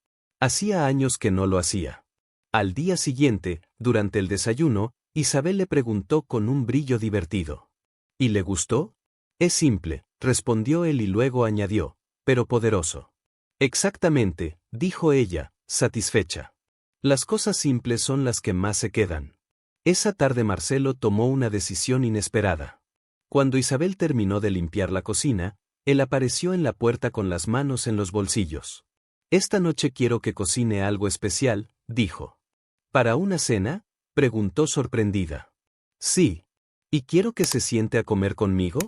Hacía años que no lo hacía. Al día siguiente, durante el desayuno, Isabel le preguntó con un brillo divertido. ¿Y le gustó? Es simple, respondió él y luego añadió, pero poderoso. Exactamente, dijo ella, satisfecha. Las cosas simples son las que más se quedan. Esa tarde Marcelo tomó una decisión inesperada. Cuando Isabel terminó de limpiar la cocina, él apareció en la puerta con las manos en los bolsillos. Esta noche quiero que cocine algo especial, dijo. ¿Para una cena?, preguntó sorprendida. Sí. ¿Y quiero que se siente a comer conmigo?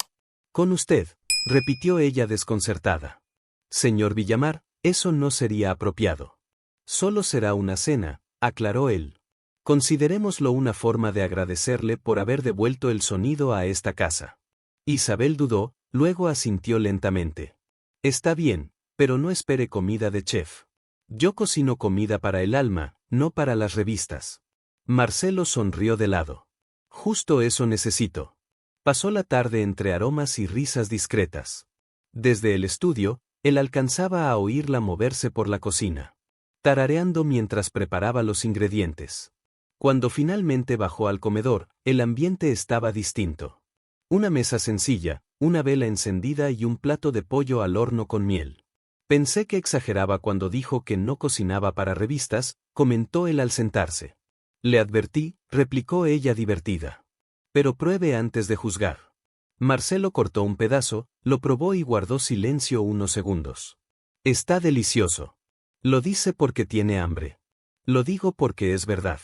Con usted, repitió ella desconcertada. Señor Villamar, eso no sería apropiado. Solo será una cena, aclaró él. Considerémoslo una forma de agradecerle por haber devuelto el sonido a esta casa. Isabel dudó, luego asintió lentamente. Está bien, pero no espere comida de chef. Yo cocino comida para el alma, no para las revistas. Marcelo sonrió de lado. Justo eso necesito. Pasó la tarde entre aromas y risas discretas. Desde el estudio, él alcanzaba a oírla moverse por la cocina, tarareando mientras preparaba los ingredientes. Cuando finalmente bajó al comedor, el ambiente estaba distinto. Una mesa sencilla, una vela encendida y un plato de pollo al horno con miel. Pensé que exageraba cuando dijo que no cocinaba para revistas, comentó él al sentarse. Le advertí, replicó ella divertida. Pero pruebe antes de juzgar. Marcelo cortó un pedazo, lo probó y guardó silencio unos segundos. Está delicioso. Lo dice porque tiene hambre. Lo digo porque es verdad.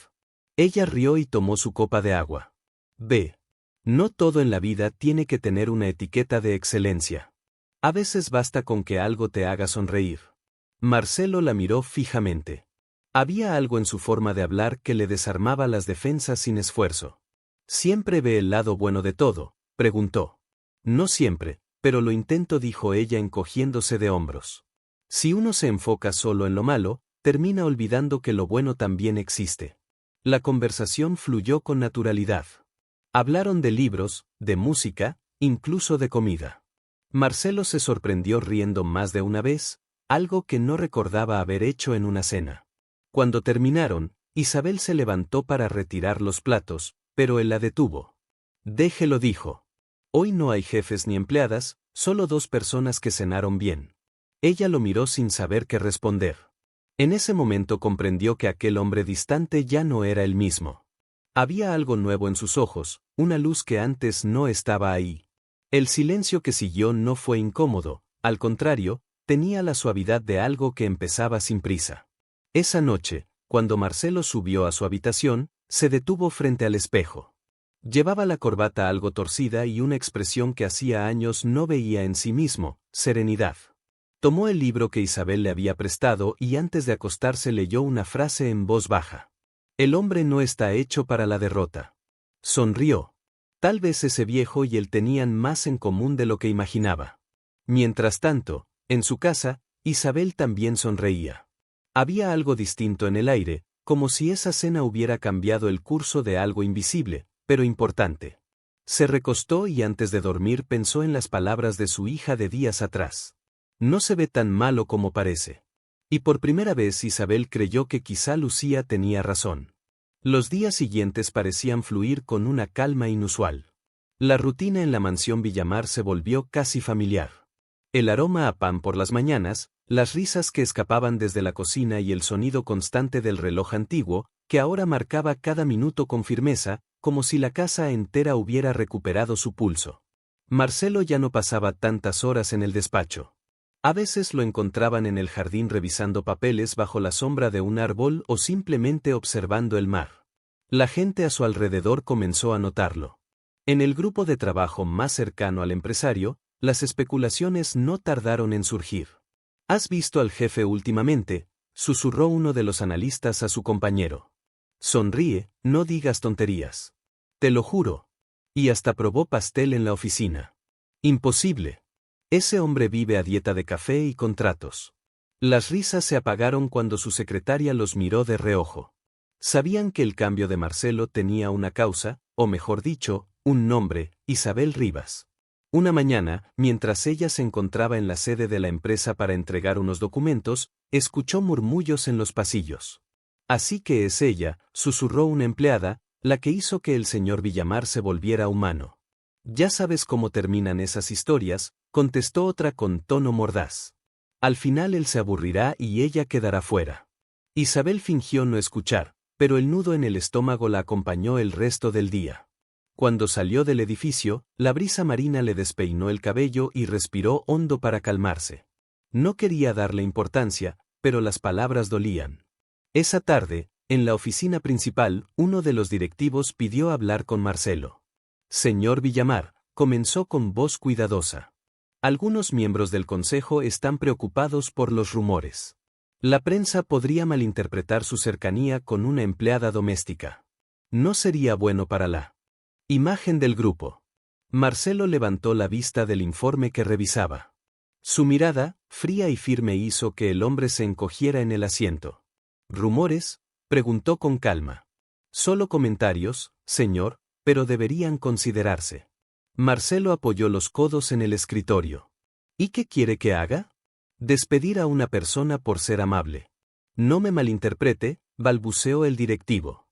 Ella rió y tomó su copa de agua. Ve. No todo en la vida tiene que tener una etiqueta de excelencia. A veces basta con que algo te haga sonreír. Marcelo la miró fijamente. Había algo en su forma de hablar que le desarmaba las defensas sin esfuerzo. ¿Siempre ve el lado bueno de todo?, preguntó. No siempre, pero lo intento, dijo ella encogiéndose de hombros. Si uno se enfoca solo en lo malo, termina olvidando que lo bueno también existe. La conversación fluyó con naturalidad. Hablaron de libros, de música, incluso de comida. Marcelo se sorprendió riendo más de una vez, algo que no recordaba haber hecho en una cena. Cuando terminaron, Isabel se levantó para retirar los platos, pero él la detuvo. Déjelo, dijo. Hoy no hay jefes ni empleadas, solo dos personas que cenaron bien. Ella lo miró sin saber qué responder. En ese momento comprendió que aquel hombre distante ya no era el mismo. Había algo nuevo en sus ojos, una luz que antes no estaba ahí. El silencio que siguió no fue incómodo, al contrario, tenía la suavidad de algo que empezaba sin prisa. Esa noche, cuando Marcelo subió a su habitación, se detuvo frente al espejo. Llevaba la corbata algo torcida y una expresión que hacía años no veía en sí mismo, serenidad. Tomó el libro que Isabel le había prestado y antes de acostarse leyó una frase en voz baja. El hombre no está hecho para la derrota. Sonrió. Tal vez ese viejo y él tenían más en común de lo que imaginaba. Mientras tanto, en su casa, Isabel también sonreía. Había algo distinto en el aire, como si esa cena hubiera cambiado el curso de algo invisible, pero importante. Se recostó y antes de dormir pensó en las palabras de su hija de días atrás. No se ve tan malo como parece. Y por primera vez Isabel creyó que quizá Lucía tenía razón. Los días siguientes parecían fluir con una calma inusual. La rutina en la mansión Villamar se volvió casi familiar. El aroma a pan por las mañanas, las risas que escapaban desde la cocina y el sonido constante del reloj antiguo, que ahora marcaba cada minuto con firmeza, como si la casa entera hubiera recuperado su pulso. Marcelo ya no pasaba tantas horas en el despacho. A veces lo encontraban en el jardín revisando papeles bajo la sombra de un árbol o simplemente observando el mar. La gente a su alrededor comenzó a notarlo. En el grupo de trabajo más cercano al empresario, las especulaciones no tardaron en surgir. ¿Has visto al jefe últimamente?, susurró uno de los analistas a su compañero. Sonríe, no digas tonterías. Te lo juro. Y hasta probó pastel en la oficina. Imposible. Ese hombre vive a dieta de café y contratos. Las risas se apagaron cuando su secretaria los miró de reojo. Sabían que el cambio de Marcelo tenía una causa, o mejor dicho, un nombre, Isabel Rivas. Una mañana, mientras ella se encontraba en la sede de la empresa para entregar unos documentos, escuchó murmullos en los pasillos. Así que es ella, susurró una empleada, la que hizo que el señor Villamar se volviera humano. Ya sabes cómo terminan esas historias, contestó otra con tono mordaz. Al final él se aburrirá y ella quedará fuera. Isabel fingió no escuchar, pero el nudo en el estómago la acompañó el resto del día. Cuando salió del edificio, la brisa marina le despeinó el cabello y respiró hondo para calmarse. No quería darle importancia, pero las palabras dolían. Esa tarde, en la oficina principal, uno de los directivos pidió hablar con Marcelo. Señor Villamar, comenzó con voz cuidadosa. Algunos miembros del consejo están preocupados por los rumores. La prensa podría malinterpretar su cercanía con una empleada doméstica. No sería bueno para la imagen del grupo. Marcelo levantó la vista del informe que revisaba. Su mirada, fría y firme, hizo que el hombre se encogiera en el asiento. ¿Rumores?, preguntó con calma. Solo comentarios, señor, pero deberían considerarse. Marcelo apoyó los codos en el escritorio. ¿Y qué quiere que haga? Despedir a una persona por ser amable. No me malinterprete, balbuceó el directivo.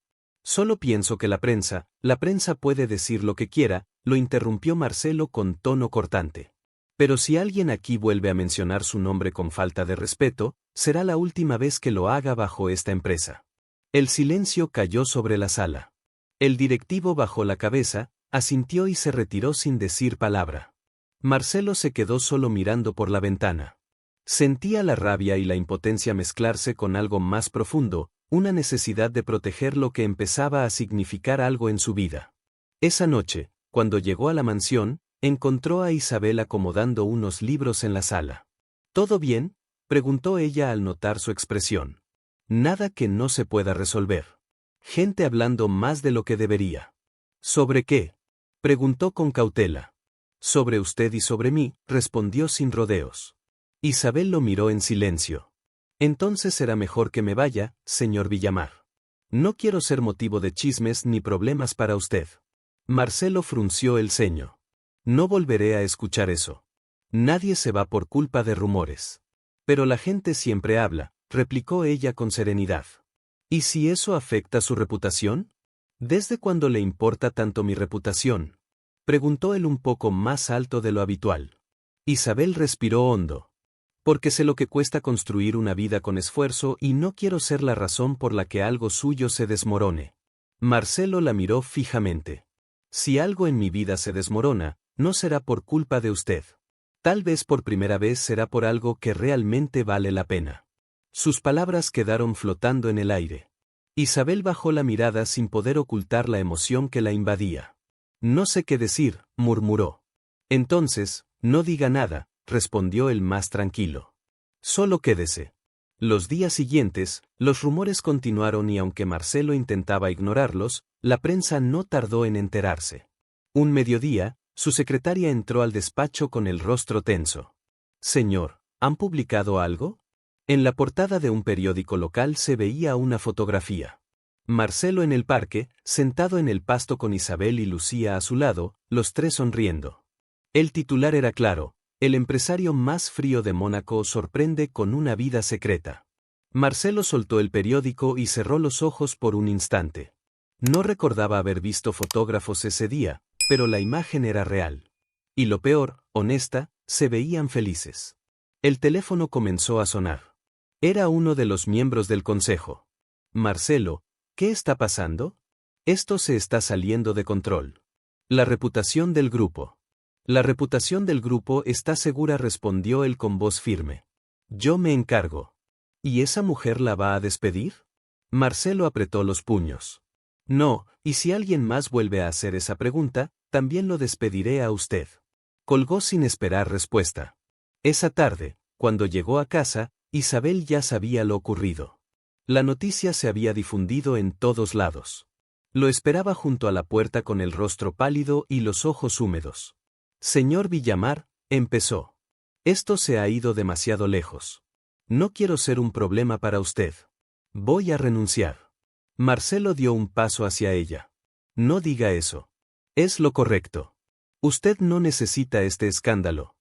Solo pienso que la prensa puede decir lo que quiera, lo interrumpió Marcelo con tono cortante. Pero si alguien aquí vuelve a mencionar su nombre con falta de respeto, será la última vez que lo haga bajo esta empresa. El silencio cayó sobre la sala. El directivo bajó la cabeza, asintió y se retiró sin decir palabra. Marcelo se quedó solo mirando por la ventana. Sentía la rabia y la impotencia mezclarse con algo más profundo, una necesidad de proteger lo que empezaba a significar algo en su vida. Esa noche, cuando llegó a la mansión, encontró a Isabel acomodando unos libros en la sala. ¿Todo bien?, preguntó ella al notar su expresión. Nada que no se pueda resolver. Gente hablando más de lo que debería. ¿Sobre qué?, preguntó con cautela. Sobre usted y sobre mí, respondió sin rodeos. Isabel lo miró en silencio. Entonces será mejor que me vaya, señor Villamar. No quiero ser motivo de chismes ni problemas para usted. Marcelo frunció el ceño. No volveré a escuchar eso. Nadie se va por culpa de rumores. Pero la gente siempre habla, replicó ella con serenidad. ¿Y si eso afecta su reputación? ¿Desde cuándo le importa tanto mi reputación? Preguntó él un poco más alto de lo habitual. Isabel respiró hondo. Porque sé lo que cuesta construir una vida con esfuerzo y no quiero ser la razón por la que algo suyo se desmorone. Marcelo la miró fijamente. Si algo en mi vida se desmorona, no será por culpa de usted. Tal vez por primera vez será por algo que realmente vale la pena. Sus palabras quedaron flotando en el aire. Isabel bajó la mirada sin poder ocultar la emoción que la invadía. No sé qué decir, murmuró. Entonces, no diga nada, respondió el más tranquilo. Solo quédese. Los días siguientes, los rumores continuaron y aunque Marcelo intentaba ignorarlos, la prensa no tardó en enterarse. Un mediodía, su secretaria entró al despacho con el rostro tenso. Señor, ¿han publicado algo? En la portada de un periódico local se veía una fotografía. Marcelo en el parque, sentado en el pasto con Isabel y Lucía a su lado, los tres sonriendo. El titular era claro: el empresario más frío de Mónaco sorprende con una vida secreta. Marcelo soltó el periódico y cerró los ojos por un instante. No recordaba haber visto fotógrafos ese día, pero la imagen era real. Y lo peor, honesta, se veían felices. El teléfono comenzó a sonar. Era uno de los miembros del consejo. Marcelo, ¿qué está pasando? Esto se está saliendo de control. La reputación del grupo. La reputación del grupo está segura, respondió él con voz firme. Yo me encargo. ¿Y esa mujer la va a despedir? Marcelo apretó los puños. No, y si alguien más vuelve a hacer esa pregunta, también lo despediré a usted. Colgó sin esperar respuesta. Esa tarde, cuando llegó a casa, Isabel ya sabía lo ocurrido. La noticia se había difundido en todos lados. Lo esperaba junto a la puerta con el rostro pálido y los ojos húmedos. Señor Villamar, empezó. Esto se ha ido demasiado lejos. No quiero ser un problema para usted. Voy a renunciar. Marcelo dio un paso hacia ella. No diga eso. Es lo correcto. Usted no necesita este escándalo.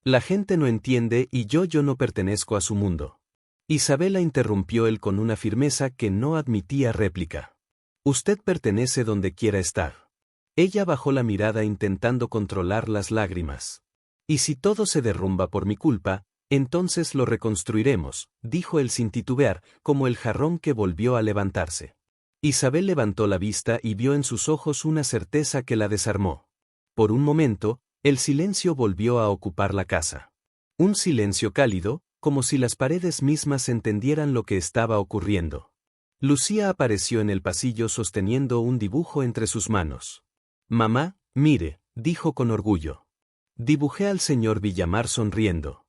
La gente no entiende y yo no pertenezco a su mundo. Isabela interrumpió él con una firmeza que no admitía réplica. Usted pertenece donde quiera estar. Ella bajó la mirada intentando controlar las lágrimas. Y si todo se derrumba por mi culpa, entonces lo reconstruiremos, dijo él sin titubear, como el jarrón que volvió a levantarse. Isabel levantó la vista y vio en sus ojos una certeza que la desarmó. Por un momento, el silencio volvió a ocupar la casa. Un silencio cálido, como si las paredes mismas entendieran lo que estaba ocurriendo. Lucía apareció en el pasillo sosteniendo un dibujo entre sus manos. Mamá, mire, dijo con orgullo. Dibujé al señor Villamar sonriendo.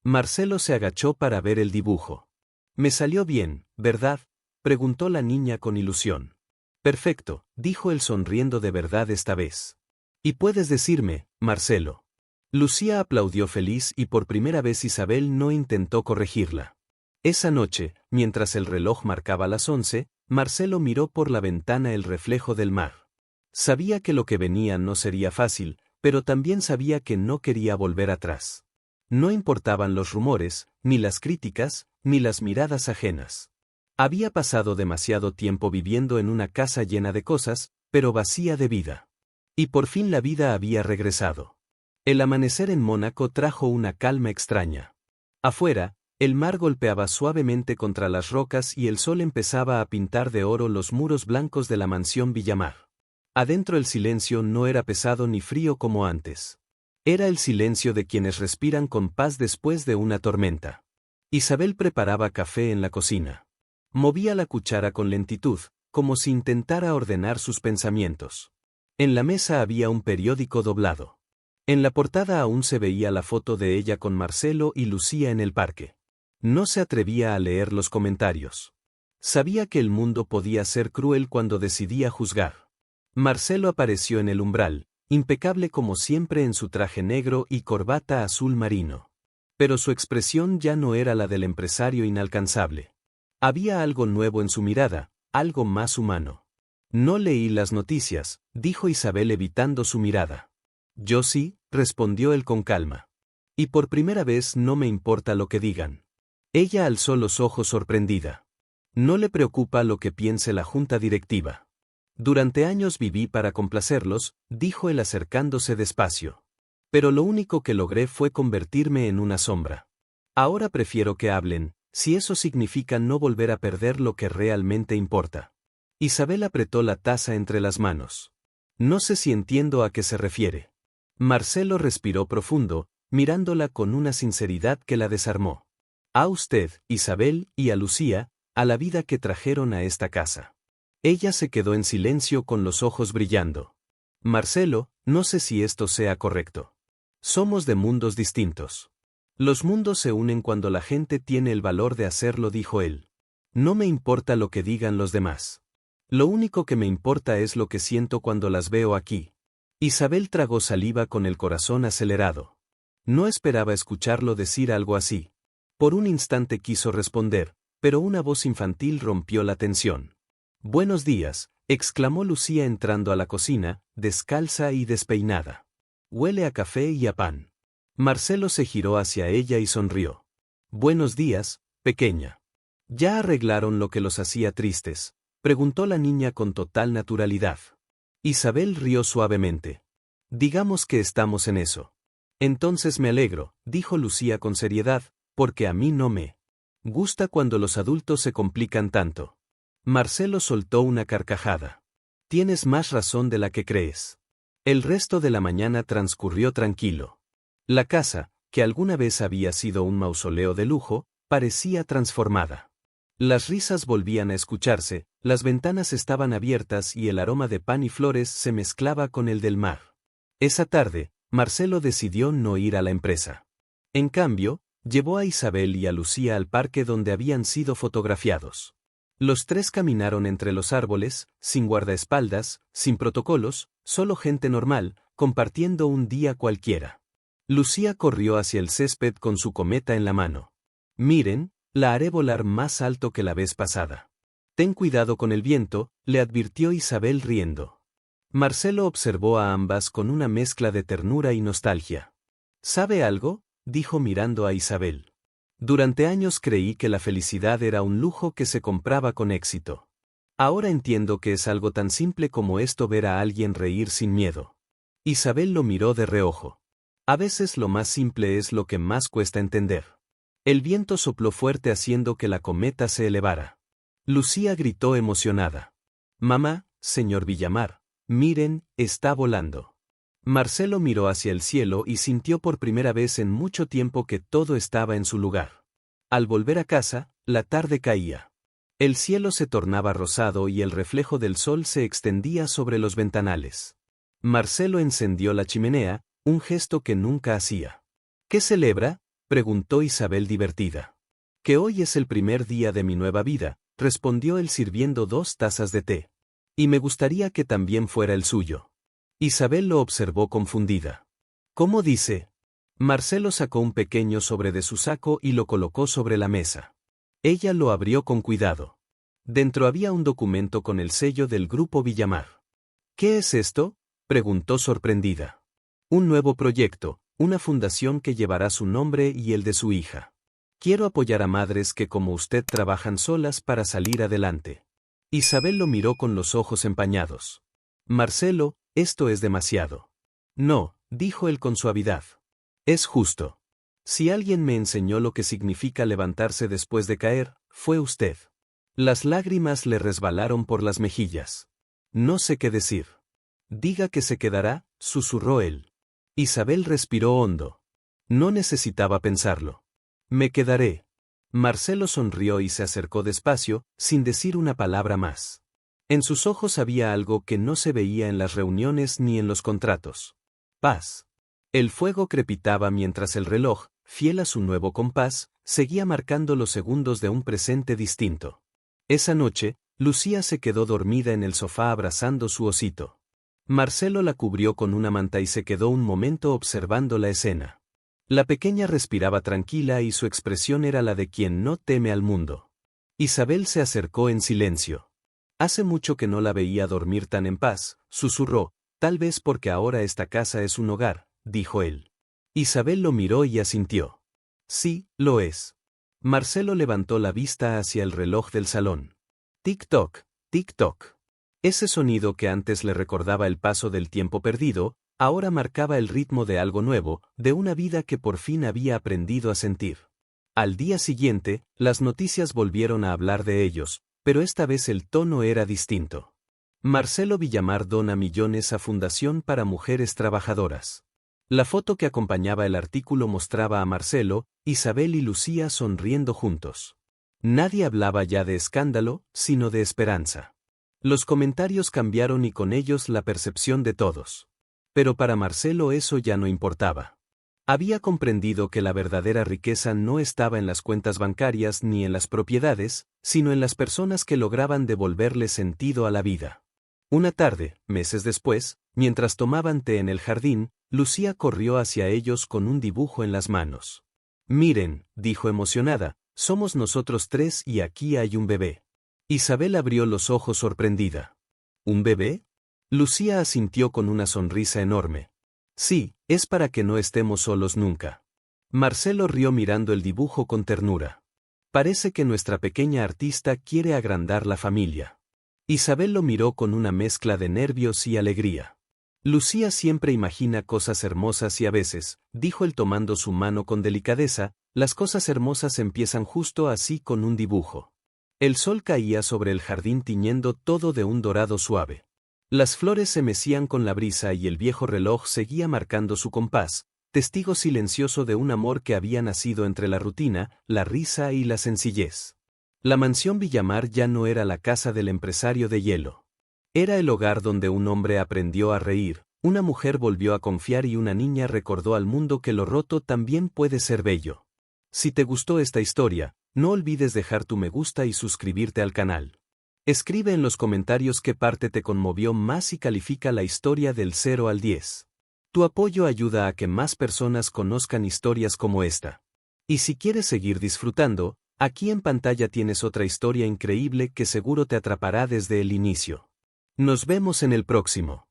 Marcelo se agachó para ver el dibujo. Me salió bien, ¿verdad?, preguntó la niña con ilusión. Perfecto, dijo él sonriendo de verdad esta vez. Y puedes decirme, Marcelo. Lucía aplaudió feliz y por primera vez Isabel no intentó corregirla. Esa noche, mientras el reloj marcaba las 11, Marcelo miró por la ventana el reflejo del mar. Sabía que lo que venía no sería fácil, pero también sabía que no quería volver atrás. No importaban los rumores, ni las críticas, ni las miradas ajenas. Había pasado demasiado tiempo viviendo en una casa llena de cosas, pero vacía de vida. Y por fin la vida había regresado. El amanecer en Mónaco trajo una calma extraña. Afuera, el mar golpeaba suavemente contra las rocas y el sol empezaba a pintar de oro los muros blancos de la mansión Villamar. Adentro el silencio no era pesado ni frío como antes. Era el silencio de quienes respiran con paz después de una tormenta. Isabel preparaba café en la cocina. Movía la cuchara con lentitud, como si intentara ordenar sus pensamientos. En la mesa había un periódico doblado. En la portada aún se veía la foto de ella con Marcelo y Lucía en el parque. No se atrevía a leer los comentarios. Sabía que el mundo podía ser cruel cuando decidía juzgar. Marcelo apareció en el umbral, impecable como siempre en su traje negro y corbata azul marino. Pero su expresión ya no era la del empresario inalcanzable. Había algo nuevo en su mirada, algo más humano. No leí las noticias, dijo Isabel evitando su mirada. Yo sí, respondió él con calma. Y por primera vez no me importa lo que digan. Ella alzó los ojos sorprendida. No le preocupa lo que piense la junta directiva. Durante años viví para complacerlos, dijo él acercándose despacio. Pero lo único que logré fue convertirme en una sombra. Ahora prefiero que hablen, si eso significa no volver a perder lo que realmente importa. Isabel apretó la taza entre las manos. No sé si entiendo a qué se refiere. Marcelo respiró profundo, mirándola con una sinceridad que la desarmó. A usted, Isabel, y a Lucía, a la vida que trajeron a esta casa. Ella se quedó en silencio con los ojos brillando. Marcelo, no sé si esto sea correcto. Somos de mundos distintos. Los mundos se unen cuando la gente tiene el valor de hacerlo, dijo él. No me importa lo que digan los demás. Lo único que me importa es lo que siento cuando las veo aquí. Isabel tragó saliva con el corazón acelerado. No esperaba escucharlo decir algo así. Por un instante quiso responder, pero una voz infantil rompió la tensión. Buenos días, exclamó Lucía entrando a la cocina, descalza y despeinada. Huele a café y a pan. Marcelo se giró hacia ella y sonrió. Buenos días, pequeña. ¿Ya arreglaron lo que los hacía tristes?, preguntó la niña con total naturalidad. Isabel rió suavemente. Digamos que estamos en eso. Entonces me alegro, dijo Lucía con seriedad, porque a mí no me gusta cuando los adultos se complican tanto. Marcelo soltó una carcajada. Tienes más razón de la que crees. El resto de la mañana transcurrió tranquilo. La casa, que alguna vez había sido un mausoleo de lujo, parecía transformada. Las risas volvían a escucharse, las ventanas estaban abiertas y el aroma de pan y flores se mezclaba con el del mar. Esa tarde, Marcelo decidió no ir a la empresa. En cambio, llevó a Isabel y a Lucía al parque donde habían sido fotografiados. Los tres caminaron entre los árboles, sin guardaespaldas, sin protocolos, solo gente normal, compartiendo un día cualquiera. Lucía corrió hacia el césped con su cometa en la mano. Miren, la haré volar más alto que la vez pasada. Ten cuidado con el viento, le advirtió Isabel riendo. Marcelo observó a ambas con una mezcla de ternura y nostalgia. ¿Sabe algo?, dijo mirando a Isabel. Durante años creí que la felicidad era un lujo que se compraba con éxito. Ahora entiendo que es algo tan simple como esto, ver a alguien reír sin miedo. Isabel lo miró de reojo. A veces lo más simple es lo que más cuesta entender. El viento sopló fuerte haciendo que la cometa se elevara. Lucía gritó emocionada. Mamá, señor Villamar, miren, está volando. Marcelo miró hacia el cielo y sintió por primera vez en mucho tiempo que todo estaba en su lugar. Al volver a casa, la tarde caía. El cielo se tornaba rosado y el reflejo del sol se extendía sobre los ventanales. Marcelo encendió la chimenea, un gesto que nunca hacía. ¿Qué celebra?, preguntó Isabel divertida. Que hoy es el primer día de mi nueva vida, respondió él sirviendo 2 tazas de té. Y me gustaría que también fuera el suyo. Isabel lo observó confundida. ¿Cómo dice? Marcelo sacó un pequeño sobre de su saco y lo colocó sobre la mesa. Ella lo abrió con cuidado. Dentro había un documento con el sello del Grupo Villamar. ¿Qué es esto?, preguntó sorprendida. Un nuevo proyecto, una fundación que llevará su nombre y el de su hija. Quiero apoyar a madres que como usted trabajan solas para salir adelante. Isabel lo miró con los ojos empañados. Marcelo, esto es demasiado. No, dijo él con suavidad. Es justo. Si alguien me enseñó lo que significa levantarse después de caer, fue usted. Las lágrimas le resbalaron por las mejillas. No sé qué decir. Diga que se quedará, susurró él. Isabel respiró hondo. No necesitaba pensarlo. Me quedaré. Marcelo sonrió y se acercó despacio, sin decir una palabra más. En sus ojos había algo que no se veía en las reuniones ni en los contratos. Paz. El fuego crepitaba mientras el reloj, fiel a su nuevo compás, seguía marcando los segundos de un presente distinto. Esa noche, Lucía se quedó dormida en el sofá abrazando su osito. Marcelo la cubrió con una manta y se quedó un momento observando la escena. La pequeña respiraba tranquila y su expresión era la de quien no teme al mundo. Isabel se acercó en silencio. Hace mucho que no la veía dormir tan en paz, susurró, tal vez porque ahora esta casa es un hogar, dijo él. Isabel lo miró y asintió. Sí, lo es. Marcelo levantó la vista hacia el reloj del salón. Tic-toc, tic-toc. Ese sonido que antes le recordaba el paso del tiempo perdido, ahora marcaba el ritmo de algo nuevo, de una vida que por fin había aprendido a sentir. Al día siguiente, las noticias volvieron a hablar de ellos, pero esta vez el tono era distinto. Marcelo Villamar dona millones a Fundación para Mujeres Trabajadoras. La foto que acompañaba el artículo mostraba a Marcelo, Isabel y Lucía sonriendo juntos. Nadie hablaba ya de escándalo, sino de esperanza. Los comentarios cambiaron y con ellos la percepción de todos. Pero para Marcelo eso ya no importaba. Había comprendido que la verdadera riqueza no estaba en las cuentas bancarias ni en las propiedades, sino en las personas que lograban devolverle sentido a la vida. Una tarde, meses después, mientras tomaban té en el jardín, Lucía corrió hacia ellos con un dibujo en las manos. Miren, dijo emocionada, somos nosotros tres y aquí hay un bebé. Isabel abrió los ojos sorprendida. ¿Un bebé? Lucía asintió con una sonrisa enorme. Sí, es para que no estemos solos nunca. Marcelo rió mirando el dibujo con ternura. Parece que nuestra pequeña artista quiere agrandar la familia. Isabel lo miró con una mezcla de nervios y alegría. Lucía siempre imagina cosas hermosas y a veces, dijo él tomando su mano con delicadeza, las cosas hermosas empiezan justo así con un dibujo. El sol caía sobre el jardín tiñendo todo de un dorado suave. Las flores se mecían con la brisa y el viejo reloj seguía marcando su compás, testigo silencioso de un amor que había nacido entre la rutina, la risa y la sencillez. La mansión Villamar ya no era la casa del empresario de hielo. Era el hogar donde un hombre aprendió a reír, una mujer volvió a confiar y una niña recordó al mundo que lo roto también puede ser bello. Si te gustó esta historia, no olvides dejar tu me gusta y suscribirte al canal. Escribe en los comentarios qué parte te conmovió más y califica la historia del 0 al 10. Tu apoyo ayuda a que más personas conozcan historias como esta. Y si quieres seguir disfrutando, aquí en pantalla tienes otra historia increíble que seguro te atrapará desde el inicio. Nos vemos en el próximo.